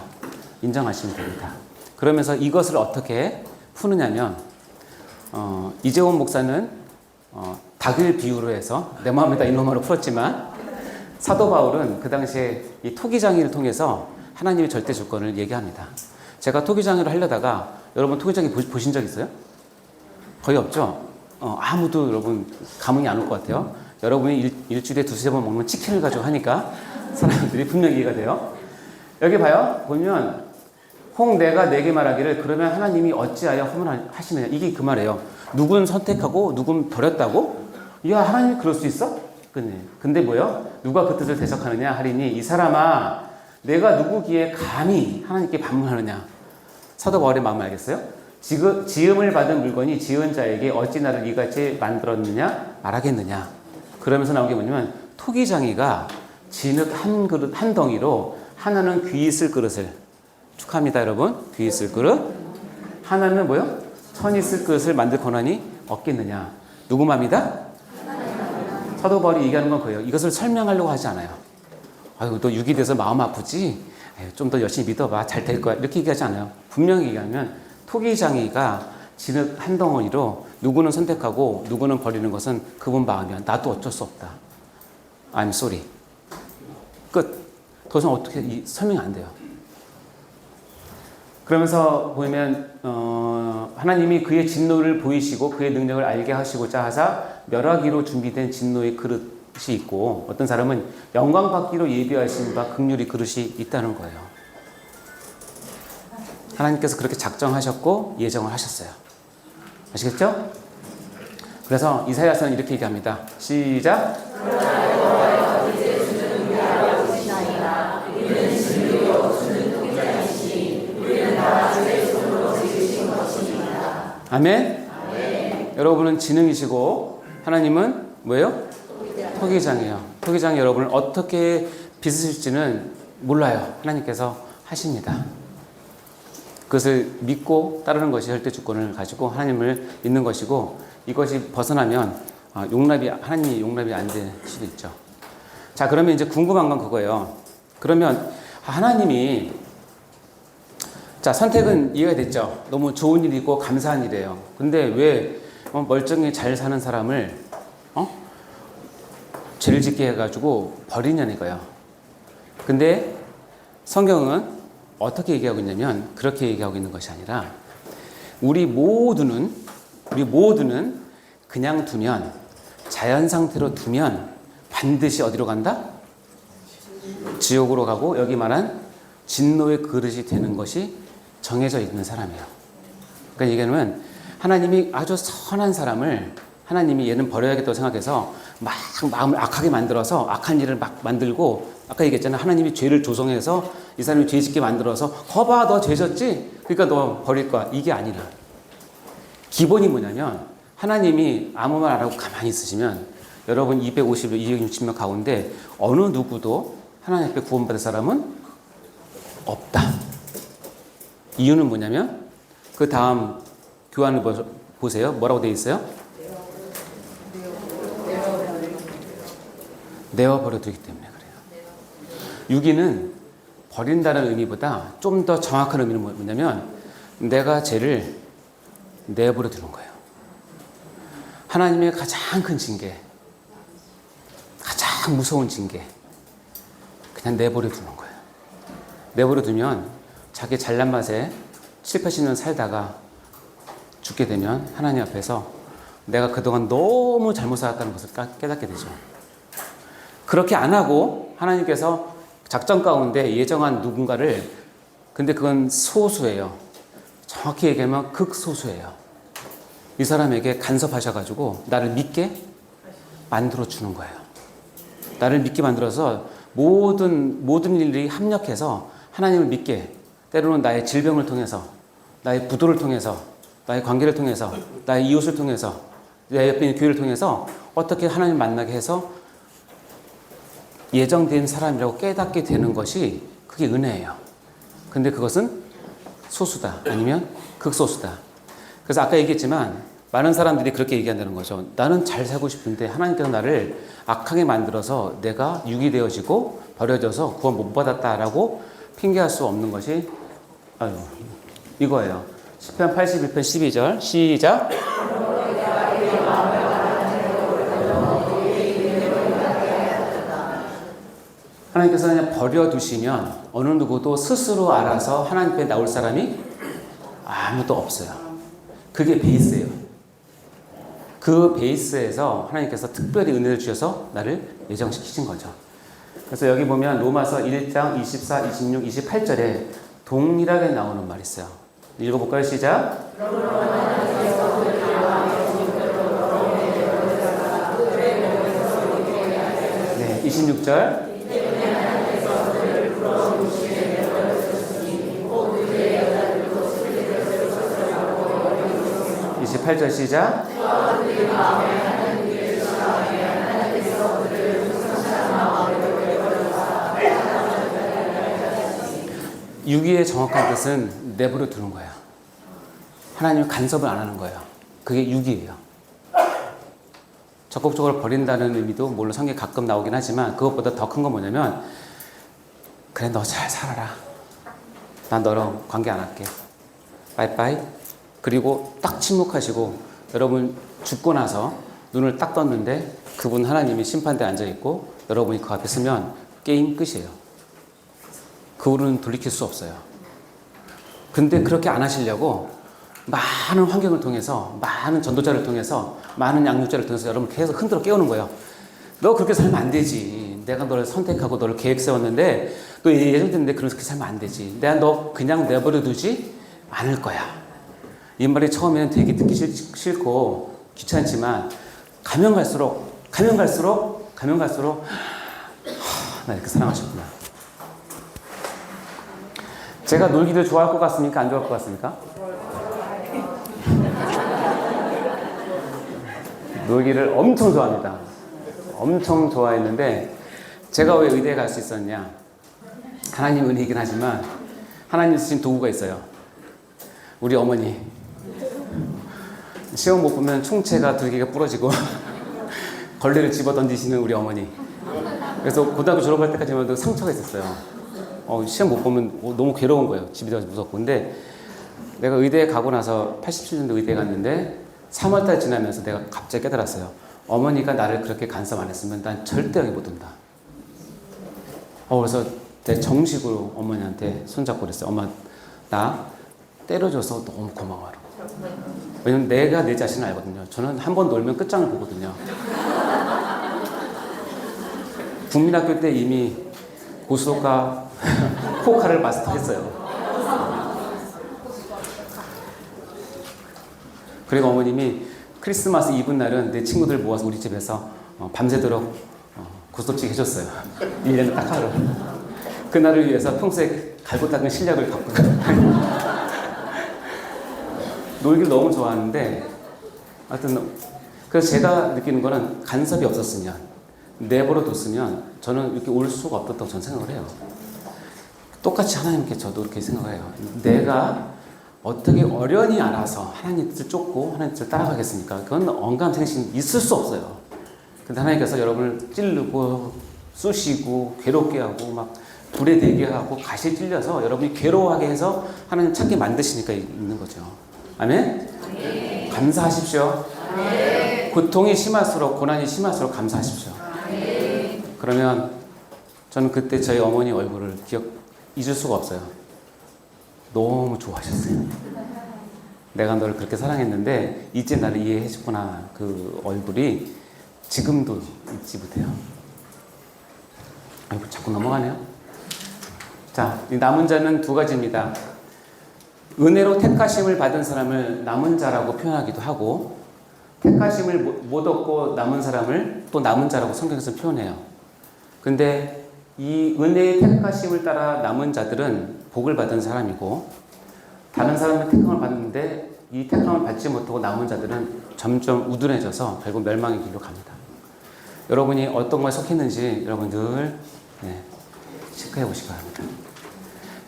인정하시면 됩니다. 그러면서 이것을 어떻게 푸느냐면 이재원 목사는 닭을 비유로 해서 내 마음에다 이놈으로 풀었지만 사도 바울은 그 당시에 이 토기장이를 통해서 하나님의 절대 주권을 얘기합니다. 제가 토기장이를 하려다가 여러분 토기장이 보신 적 있어요? 거의 없죠? 아무도 여러분 감흥이 안 올 것 같아요. 여러분이 일주일에 두세 번 먹는 치킨을 가지고 하니까 사람들이 분명히 이해가 돼요. 여기 봐요. 보면 혹 내가 내게 말하기를 그러면 하나님이 어찌하여 허물하시느냐. 이게 그 말이에요. 누군 선택하고 누군 버렸다고? 야, 하나님이 그럴 수 있어? 근데 뭐요? 누가 그 뜻을 대적하느냐 하리니 이 사람아 내가 누구기에 감히 하나님께 반문하느냐. 사도 바울의 마음을 알겠어요? 지음을 받은 물건이 지은 자에게 어찌 나를 이같이 만들었느냐 말하겠느냐. 그러면서 나온 게 뭐냐면 토기장이가 진흙 한 그릇 한 덩이로 하나는 귀 있을 그릇을 축하합니다 여러분. 귀 있을 그릇 하나는 뭐요? 천 있을 그릇을 만들 권한이 없겠느냐. 누구 맘이다? 사도 바울이 얘기하는 건 그예요. 이것을 설명하려고 하지 않아요. 아유 너 육이 돼서 마음 아프지? 좀 더 열심히 믿어봐. 잘 될 거야. 이렇게 얘기하지 않아요. 분명히 얘기하면 토기장이가 진흙 한 덩어리로 누구는 선택하고 누구는 버리는 것은 그분 마음이야. 나도 어쩔 수 없다. I'm sorry. 끝. 더 이상 어떻게 설명이 안 돼요. 그러면서 보면 하나님이 그의 진노를 보이시고 그의 능력을 알게 하시고자 하사 멸하기로 준비된 진노의 그릇이 있고 어떤 사람은 영광 받기로 예비하신 바 긍휼히 그릇이 있다는 거예요. 하나님께서 그렇게 작정하셨고 예정을 하셨어요. 아시겠죠? 그래서 이사야서는 이렇게 얘기합니다. 시작. 아멘? 아멘. 여러분은 지능이시고 하나님은 뭐예요? 토기장이에요. 토기장이 여러분을 어떻게 빚으실지는 몰라요. 하나님께서 하십니다. 그것을 믿고 따르는 것이 절대 주권을 가지고 하나님을 믿는 것이고 이것이 벗어나면 하나님이 용납이 안 될 수도 있죠. 자, 그러면 이제 궁금한 건 그거예요. 그러면 하나님이 자, 선택은 이해가 됐죠. 너무 좋은 일이고 감사한 일이에요. 근데 왜 멀쩡히 잘 사는 사람을 죄를 짓게 해가지고 버리냐는 이거예요. 근데 성경은 어떻게 얘기하고 있냐면 그렇게 얘기하고 있는 것이 아니라 우리 모두는 그냥 두면 자연 상태로 두면 반드시 어디로 간다? 지옥으로 가고 여기 말한 진노의 그릇이 되는 것이 정해져 있는 사람이에요. 그러니까 얘기하면 하나님이 아주 선한 사람을 하나님이 얘는 버려야겠다고 생각해서 막 마음을 악하게 만들어서 악한 일을 막 만들고 아까 얘기했잖아요. 하나님이 죄를 조성해서 이 사람이 죄 짓게 만들어서 거봐 너 죄 졌지? 그러니까 너 버릴 거야. 이게 아니라 기본이 뭐냐면 하나님이 아무 말 안 하고 가만히 있으시면 여러분 250명, 260명 가운데 어느 누구도 하나님 앞에 구원받을 사람은 없다. 이유는 뭐냐면 그 다음 교환을 보세요. 뭐라고 되어 있어요? 내어버려두기 때문에 그래요. 유기는 버린다는 의미보다 좀 더 정확한 의미는 뭐냐면 내가 죄를 내버려두는 거예요. 하나님의 가장 큰 징계, 가장 무서운 징계, 그냥 내버려두는 거예요. 내버려두면 자기 잘난 맛에 7, 80년 살다가 죽게 되면 하나님 앞에서 내가 그동안 너무 잘못 살았다는 것을 깨닫게 되죠. 그렇게 안 하고 하나님께서 작전 가운데 예정한 누군가를, 근데 그건 소수예요. 정확히 얘기하면 극소수예요. 이 사람에게 간섭하셔가지고 나를 믿게 만들어주는 거예요. 나를 믿게 만들어서 모든 일이 합력해서 하나님을 믿게, 때로는 나의 질병을 통해서, 나의 부도를 통해서, 나의 관계를 통해서, 나의 이웃을 통해서, 내 옆에 있는 교회를 통해서 어떻게 하나님을 만나게 해서 예정된 사람이라고 깨닫게 되는 것이, 그게 은혜예요. 근데 그것은 소수다, 아니면 극소수다. 그래서 아까 얘기했지만 많은 사람들이 그렇게 얘기한다는 거죠. 나는 잘 살고 싶은데 하나님께서 나를 악하게 만들어서 내가 육이 되어지고 버려져서 구원 못 받았다라고 핑계할 수 없는 것이 이거예요. 시편 81편 12절 시작. 하나님께서 그냥 버려두시면 어느 누구도 스스로 알아서 하나님 앞에 나올 사람이 아무도 없어요. 그게 베이스예요. 그 베이스에서 하나님께서 특별히 은혜를 주셔서 나를 예정시키신 거죠. 그래서 여기 보면 로마서 1장 24, 26, 28절에 동일하게 나오는 말이 있어요. 읽어볼까요? 시작. 네, 26절. 28절 시작. 유기의 정확한 뜻은 내버려 두는 거예요. 하나님이 간섭을 안 하는 거예요. 그게 유기예요. 적극적으로 버린다는 의미도 물론 성경에 가끔 나오긴 하지만, 그것보다 더 큰 건 뭐냐면, 그래 너 잘 살아라, 난 너랑 관계 안 할게, 빠이빠이. 그리고 딱 침묵하시고, 여러분 죽고 나서 눈을 딱 떴는데 그분 하나님이 심판대에 앉아있고 여러분이 그 앞에 서면 게임 끝이에요. 그 후로는 돌이킬 수 없어요. 근데 그렇게 안 하시려고 많은 환경을 통해서, 많은 전도자를 통해서, 많은 양육자를 통해서 여러분 계속 흔들어 깨우는 거예요. 너 그렇게 살면 안 되지. 내가 너를 선택하고 너를 계획 세웠는데 너 예정됐는데 그렇게 살면 안 되지. 내가 너 그냥 내버려 두지 않을 거야. 이 말이 처음에는 되게 듣기 싫고 귀찮지만 가면 갈수록 나 이렇게 사랑하셨구나. 제가 놀기를 좋아할 것 같습니까? 안 좋아할 것 같습니까? 놀기를 엄청 좋아합니다. 엄청 좋아했는데 제가 왜 의대에 갈 수 있었냐? 하나님 은혜이긴 하지만 하나님 쓰신 도구가 있어요. 우리 어머니. 시험 못 보면 총체가 2개가 부러지고 걸레를 집어 던지시는 우리 어머니. 그래서 고등학교 졸업할 때까지만 해도 상처가 있었어요. 시험 못 보면 너무 괴로운 거예요. 집이 더 무섭고. 근데 내가 의대에 가고 나서 87년도 의대에 갔는데 3월달 지나면서 내가 갑자기 깨달았어요. 어머니가 나를 그렇게 간섭 안 했으면 난 절대 여기 못 온다. 그래서 내 정식으로 어머니한테 손잡고 그랬어요. 엄마, 나 때려줘서 너무 고마워요. 왜냐면 내가 내 자신을 알거든요. 저는 한 번 놀면 끝장을 보거든요. 국민학교 때 이미 고수과 포카를 마스터했어요. 그리고 어머님이 크리스마스 이브날은 내 친구들 모아서 우리 집에서 밤새도록 고소치기 해줬어요. 1년에 딱 하루. 그날을 위해서 평소에 갈고 닦은 실력을 갖고 놀기를 너무 좋아하는데, 하여튼 그래서 제가 느끼는 거는 간섭이 없었으면, 내버려 뒀으면 저는 이렇게 올 수가 없었다고 저는 생각을 해요. 똑같이 하나님께 저도 그렇게 생각을 해요. 내가 어떻게 어련히 알아서 하나님 뜻을 쫓고 하나님 뜻을 따라가겠습니까? 그건 언감생심 있을 수 없어요. 근데 하나님께서 여러분을 찌르고 쑤시고 괴롭게 하고 막 불에 대게 하고 가시에 찔려서 여러분이 괴로워하게 해서 하나님 찾게 만드시니까 있는 거죠. 아멘? 아멘. 감사하십시오. 아멘. 고통이 심할수록, 고난이 심할수록 감사하십시오. 아멘. 그러면 저는 그때 저희 어머니 얼굴을 잊을 수가 없어요. 너무 좋아하셨어요. 내가 너를 그렇게 사랑했는데 이제 나를 이해해줬구나. 그 얼굴이 지금도 잊지 못해요. 아이고 자꾸 넘어가네요. 자, 이 남은 자는 두 가지입니다. 은혜로 택하심을 받은 사람을 남은 자라고 표현하기도 하고 택하심을 못 얻고 남은 사람을 또 남은 자라고 성경에서 표현해요. 근데 이 은혜의 택하심을 따라 남은 자들은 복을 받은 사람이고 다른 사람은 택함을 받는데 이 택함을 받지 못하고 남은 자들은 점점 우둔해져서 결국 멸망의 길로 갑니다. 여러분이 어떤 거에 속했는지 여러분 늘 체크해 보시기 바랍니다.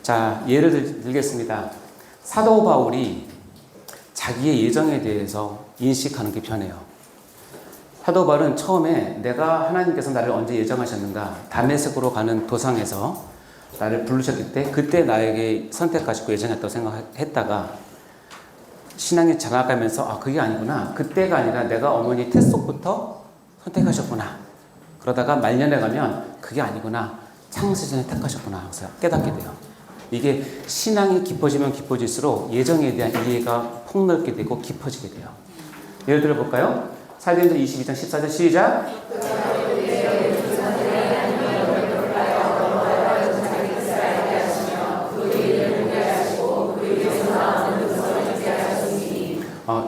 자, 예를 들겠습니다. 사도 바울이 자기의 예정에 대해서 인식하는 게 편해요. 사도 바울은 처음에 내가 하나님께서 나를 언제 예정하셨는가, 다메섹으로 가는 도상에서 나를 부르셨을 때 그때 나에게 선택하시고 예정했다고 생각했다가 신앙이 자라가면서 그게 아니구나, 그때가 아니라 내가 어머니 태 속부터 선택하셨구나, 그러다가 말년에 가면 그게 아니구나, 창세전에 택하셨구나 하면서 깨닫게 돼요. 이게 신앙이 깊어지면 깊어질수록 예정에 대한 이해가 폭넓게 되고 깊어지게 돼요. 예를 들어 볼까요? 사도행전 22장 14절 시작.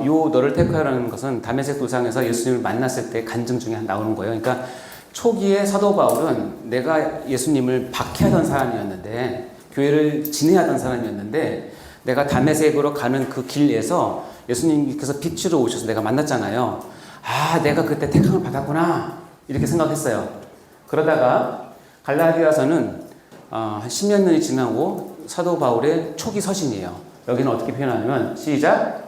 요 너를 택하라는 것은 다메섹 도상에서 예수님을 만났을 때 간증 중에 나오는 거예요. 그러니까 초기에 사도 바울은 내가 예수님을 박해하던 사람이었는데, 교회를 진해하던 사람이었는데, 내가 다메섹으로 가는 그 길에서 예수님께서 빛으로 오셔서 내가 만났잖아요. 내가 그때 택함을 받았구나, 이렇게 생각했어요. 그러다가 갈라디아서는 한 10몇 년이 지나고 사도 바울의 초기 서신이에요. 여기는 어떻게 표현하냐면 시작.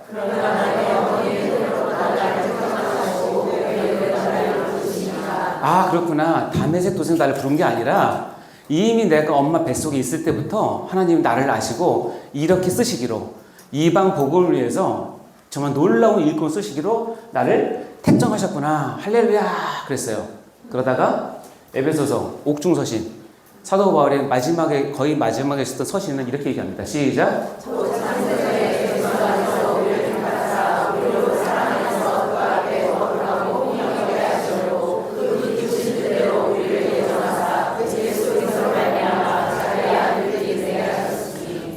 그렇구나. 다메섹 도생 나를 부른 게 아니라 이미 내가 엄마 뱃속에 있을 때부터 하나님은 나를 아시고 이렇게 쓰시기로, 이방 복음을 위해서 정말 놀라운 일꾼을 쓰시기로 나를 택정하셨구나. 할렐루야 그랬어요. 그러다가 에베소서 옥중서신, 사도 바울의 마지막에, 거의 마지막에 쓰던 서신은 이렇게 얘기합니다. 시작.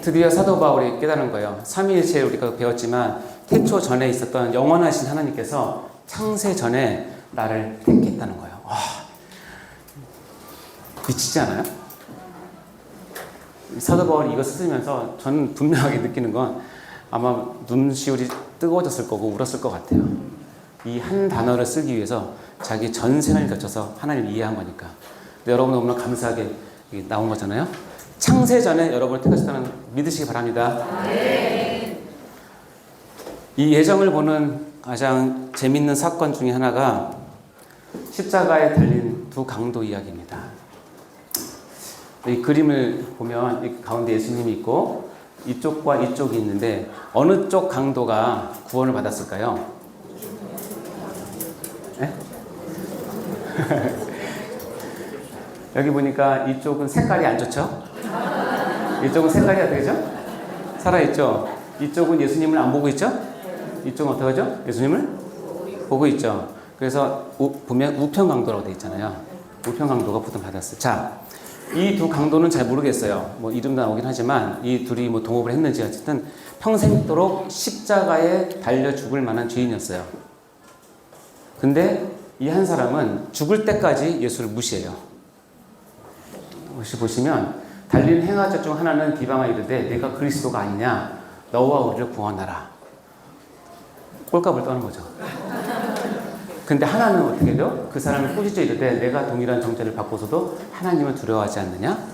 드디어 사도 바울이 깨달은 거예요. 삼위일체 우리가 배웠지만 태초 전에 있었던 영원하신 하나님께서 창세 전에 나를 택했다는 거예요. 미치지 않아요? 사도 바울이 이거 쓰면서 저는 분명하게 느끼는 건 아마 눈시울이 뜨거워졌을 거고 울었을 것 같아요. 이 한 단어를 쓰기 위해서 자기 전생을 거쳐서 하나님을 이해한 거니까. 근데 여러분 너무나 감사하게 나온 거잖아요. 창세 전에 여러분을 택하셨다는 믿으시기 바랍니다. 이 예정을 보는 가장 재밌는 사건 중에 하나가 십자가에 달린 두 강도 이야기입니다. 이 그림을 보면 이 가운데 예수님이 있고 이쪽과 이쪽이 있는데 어느 쪽 강도가 구원을 받았을까요? 네? 여기 보니까 이쪽은 색깔이 안 좋죠? 이쪽은 색깔이 어떻게 되죠? 살아있죠? 이쪽은 예수님을 안 보고 있죠? 이쪽은 어떻게 하죠? 예수님을 보고 있죠? 그래서 보면 우편강도라고 되어 있잖아요. 우편강도가 보통 받았어요. 자, 이 두 강도는 잘 모르겠어요. 뭐 이름도 나오긴 하지만 이 둘이 뭐 동업을 했는지 어쨌든 평생도록 십자가에 달려 죽을 만한 죄인이었어요. 근데 이 한 사람은 죽을 때까지 예수를 무시해요. 혹시 보시면 달린 행하자 중 하나는 비방하 이르되 내가 그리스도가 아니냐, 너와 우리를 구원하라. 꼴값을 떠는 거죠. 근데 하나는 어떻게 해요? 그 사람을 꾸짖어 이르되 내가 동일한 정죄를 받고서도 하나님을 두려워하지 않느냐?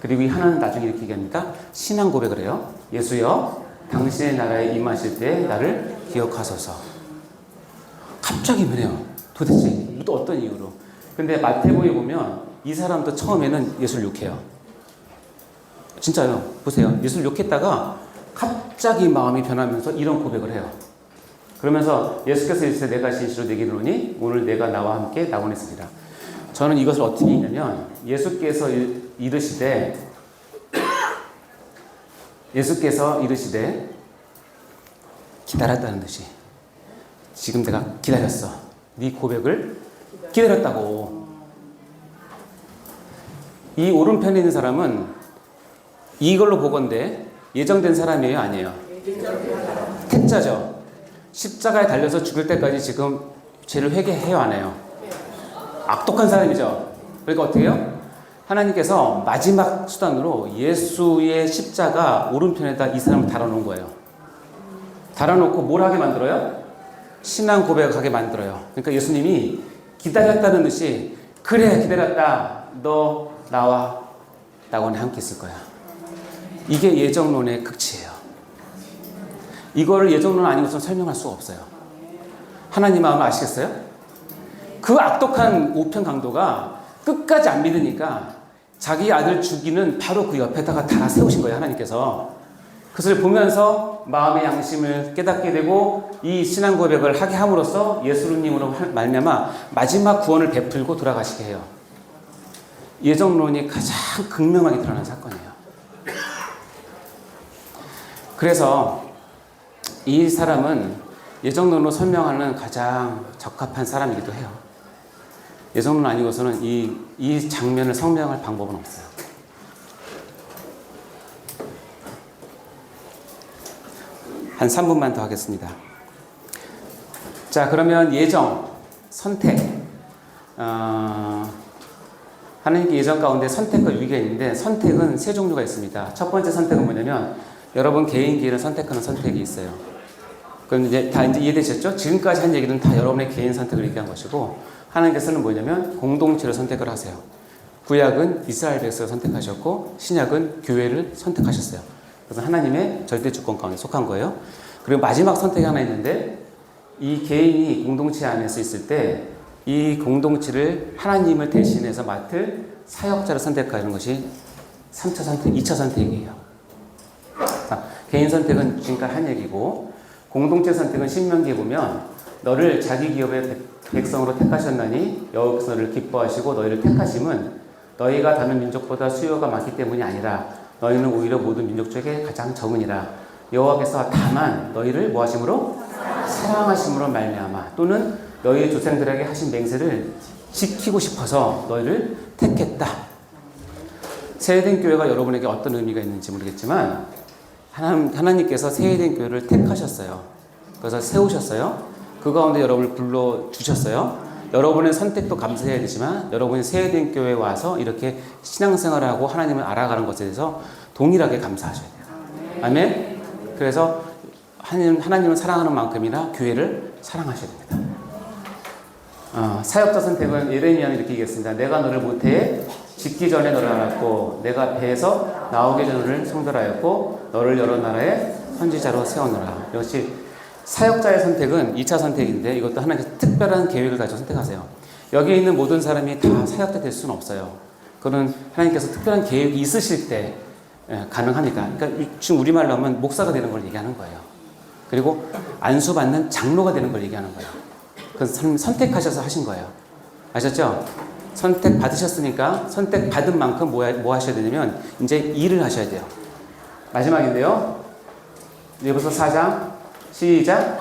그리고 이 하나는 나중에 이렇게 얘기합니까? 신앙 고백을 해요. 예수여, 당신의 나라에 임하실 때 나를 기억하소서. 갑자기 왜요? 도대체 또 어떤 이유로? 근데 마태복음에 보면 이 사람도 처음에는 예수를 욕해요. 진짜요. 보세요. 예수를 욕했다가 갑자기 마음이 변하면서 이런 고백을 해요. 그러면서 예수께서 이르시되 내가 진실로 내게 이르노니 오늘 내가 나와 함께 낙원했으리라. 저는 이것을 어떻게 읽냐면 예수께서 이르시되 기다렸다는 듯이 지금 내가 기다렸어. 네 고백을 기다렸다고. 이 오른편에 있는 사람은 이걸로 보건대 예정된 사람이에요, 아니에요? 택자죠. 십자가에 달려서 죽을 때까지 지금 죄를 회개해요, 안 해요? 악독한 사람이죠. 그러니까 어떻게 해요? 하나님께서 마지막 수단으로 예수의 십자가 오른편에다 이 사람을 달아놓은 거예요. 달아놓고 뭘 하게 만들어요? 신앙 고백하게 만들어요. 그러니까 예수님이 기다렸다는 듯이 그래 기다렸다. 너 나와. 라고는 함께 있을 거야. 이게 예정론의 극치예요. 이거를 예정론 아니고서는 설명할 수가 없어요. 하나님 마음 아시겠어요? 그 악독한 우편 강도가 끝까지 안 믿으니까 자기 아들 죽이는 바로 그 옆에다가 달아 세우신 거예요, 하나님께서. 그것을 보면서 마음의 양심을 깨닫게 되고 이 신앙 고백을 하게 함으로써 예수님으로 말미암아 마지막 구원을 베풀고 돌아가시게 해요. 예정론이 가장 극명하게 드러난 사건이에요. 그래서 이 사람은 예정론으로 설명하는 가장 적합한 사람이기도 해요. 예정론 아니고서는 이 장면을 설명할 방법은 없어요. 한 3분만 더 하겠습니다. 자, 그러면 예정, 선택. 하나님께 예정 가운데 선택과 유기가 있는데 선택은 세 종류가 있습니다. 첫 번째 선택은 뭐냐면 여러분 개인기를 선택하는 선택이 있어요. 그럼 이제 다 이해되셨죠? 지금까지 한 얘기는 다 여러분의 개인 선택을 얘기한 것이고 하나님께서는 뭐냐면 공동체를 선택을 하세요. 구약은 이스라엘 백성을 선택하셨고 신약은 교회를 선택하셨어요. 그래서 하나님의 절대 주권 가운데 속한 거예요. 그리고 마지막 선택이 하나 있는데 이 개인이 공동체 안에서 있을 때 이 공동체를 하나님을 대신해서 맡을 사역자를 선택하는 것이 3차 선택, 2차 선택이에요. 개인 선택은 지금까지 한 얘기고 공동체 선택은 신명기에 보면 너를 자기 기업의 백성으로 택하셨나니 여호와께서 너를 기뻐하시고 너희를 택하심은 너희가 다른 민족보다 수요가 많기 때문이 아니라 너희는 오히려 모든 민족 중에 가장 적으니라. 여호와께서 다만 너희를 뭐하심으로? 사랑하심으로 말미암아 또는 너희 조상들에게 하신 맹세를 지키고 싶어서 너희를 택했다. 세례된 교회가 여러분에게 어떤 의미가 있는지 모르겠지만 하나님께서 세례된 교회를 택하셨어요. 그래서 세우셨어요. 그 가운데 여러분을 불러주셨어요. 여러분의 선택도 감사해야 되지만 여러분이 세례된 교회에 와서 이렇게 신앙생활을 하고 하나님을 알아가는 것에 대해서 동일하게 감사하셔야 돼요. 아멘. 그래서 하나님을 사랑하는 만큼이나 교회를 사랑하셔야 됩니다. 사역자 선택은 예레미야는 이렇게 얘기했습니다. 내가 너를 모태에 짓기 전에 너를 알았고 내가 배에서 나오기 전에 너를 성별하였고 너를 여러 나라의 선지자로 세워놓으라. 역시 사역자의 선택은 2차 선택인데 이것도 하나님께서 특별한 계획을 가지고 선택하세요. 여기 있는 모든 사람이 다 사역자 될 수는 없어요. 그건 하나님께서 특별한 계획이 있으실 때 가능합니다. 그러니까 지금 우리말로 하면 목사가 되는 걸 얘기하는 거예요. 그리고 안수받는 장로가 되는 걸 얘기하는 거예요. 그건 선택하셔서 하신 거예요. 아셨죠? 선택 받으셨으니까 선택 받은 만큼 뭐 하셔야 되냐면 이제 일을 하셔야 돼요. 마지막인데요. 여기서 4장 시작.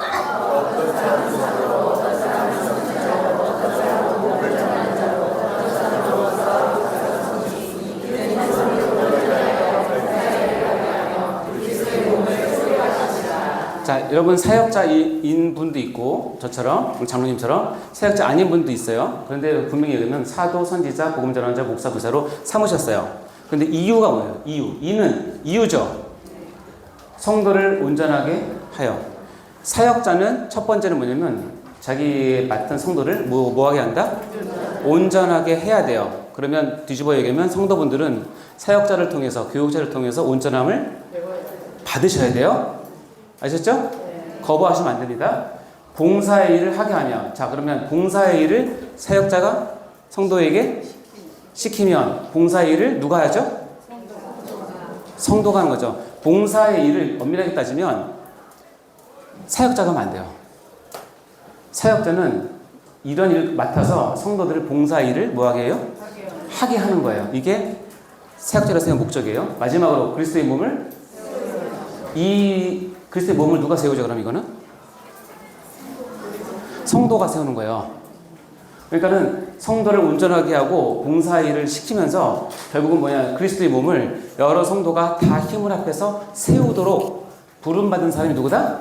자, 여러분 사역자인 분도 있고 저처럼 장로님처럼 사역자 아닌 분도 있어요. 그런데 분명히 얘기하면 사도, 선지자, 복음전환자, 목사, 부사로 삼으셨어요. 그런데 이유가 뭐예요? 이유죠. 성도를 온전하게 하여. 사역자는 첫 번째는 뭐냐면 자기 맡은 성도를 뭐하게 한다? 온전하게 해야 돼요. 그러면 뒤집어 얘기하면 성도분들은 사역자를 통해서 교육자를 통해서 온전함을 받으셔야 돼요. 아셨죠? 거부하시면 안 됩니다. 봉사의 일을 하게 하면, 자, 그러면 봉사의 일을 사역자가 성도에게 시키면 봉사의 일을 누가 하죠? 성도가 하는 거죠. 봉사의 일을 엄밀하게 따지면 사역자가 하면 안 돼요. 사역자는 이런 일을 맡아서 성도들을 봉사의 일을 뭐하게 해요? 하게 하는 거예요. 이게 사역자로서의 목적이에요. 마지막으로 그리스도의 몸을 그리스도의 몸을 누가 세우죠? 그럼 이거는? 성도가 세우는 거예요. 그러니까는 성도를 온전하게 하고 봉사일을 시키면서 결국은 뭐냐, 그리스도의 몸을 여러 성도가 다 힘을 합해서 세우도록 부름받은 사람이 누구다?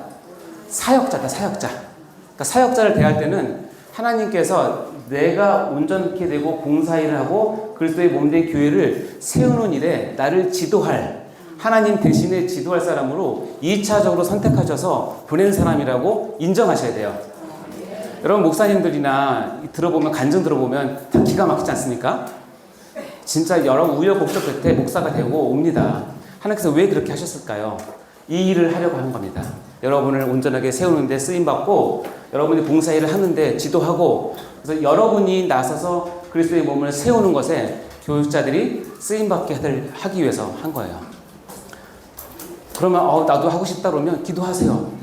사역자다, 사역자. 그러니까 사역자를 대할 때는 하나님께서 내가 온전케 되고 봉사일을 하고 그리스도의 몸된 교회를 세우는 일에 나를 지도할, 하나님 대신에 지도할 사람으로 2차적으로 선택하셔서 보낸 사람이라고 인정하셔야 돼요. 여러분 목사님들이나 들어보면, 간증 들어보면 다 기가 막히지 않습니까? 진짜 여러 우여곡절 끝에 목사가 되고 옵니다. 하나님께서 왜 그렇게 하셨을까요? 이 일을 하려고 하는 겁니다. 여러분을 온전하게 세우는데 쓰임받고 여러분이 봉사일을 하는데 지도하고, 그래서 여러분이 나서서 그리스도의 몸을 세우는 것에 교육자들이 쓰임받게 하기 위해서 한 거예요. 그러면 나도 하고 싶다 그러면 기도하세요.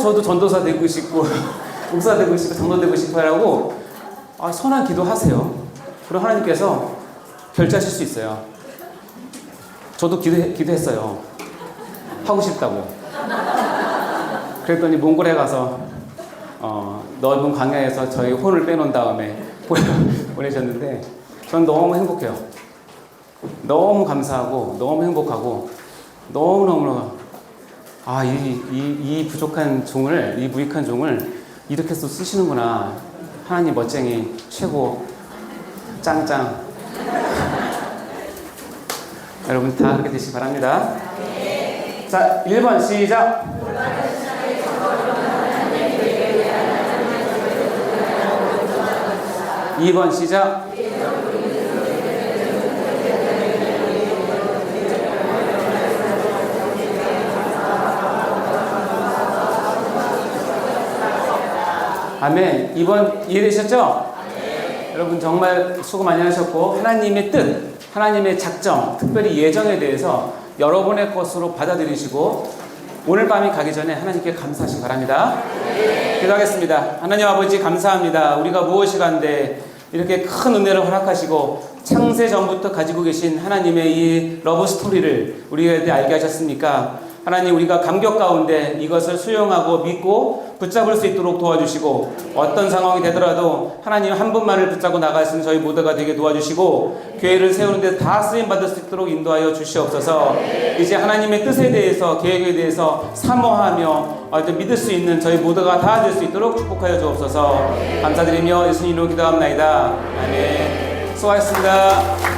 저도 전도사 되고 싶고 목사 되고 싶고 장로 되고 싶어라고 선한 기도하세요. 그럼 하나님께서 결제하실 수 있어요. 저도 기도했어요. 하고 싶다고. 그랬더니 몽골에 가서 넓은 광야에서 저희 혼을 빼놓은 다음에 보내셨는데 전 너무 행복해요. 너무 감사하고 너무 행복하고 너무너무 이 부족한 종을, 이 무익한 종을 이렇게 또 쓰시는구나. 하나님 멋쟁이, 최고, 짱짱. 여러분 다 그렇게 되시기 바랍니다. 자, 1번 시작. 2번 시작. 아멘. 2번 이해되셨죠? 여러분 정말 수고 많이 하셨고, 하나님의 뜻, 하나님의 작정, 특별히 예정에 대해서 여러분의 것으로 받아들이시고 오늘 밤이 가기 전에 하나님께 감사하시기 바랍니다. 기도하겠습니다. 하나님 아버지 감사합니다. 우리가 무엇이간데 이렇게 큰 은혜를 허락하시고 창세 전부터 가지고 계신 하나님의 이 러브 스토리를 우리에게 알게 하셨습니까? 하나님, 우리가 감격 가운데 이것을 수용하고 믿고 붙잡을 수 있도록 도와주시고, 어떤 상황이 되더라도 하나님 한 분만을 붙잡고 나갈 수 있는 저희 모두가 되게 도와주시고, 교회를 세우는 데 다 쓰임받을 수 있도록 인도하여 주시옵소서. 이제 하나님의 뜻에 대해서, 계획에 대해서 사모하며 믿을 수 있는 저희 모두가 다 될 수 있도록 축복하여 주옵소서. 감사드리며 예수님 이름으로 기도합나이다. 아멘. 수고하셨습니다.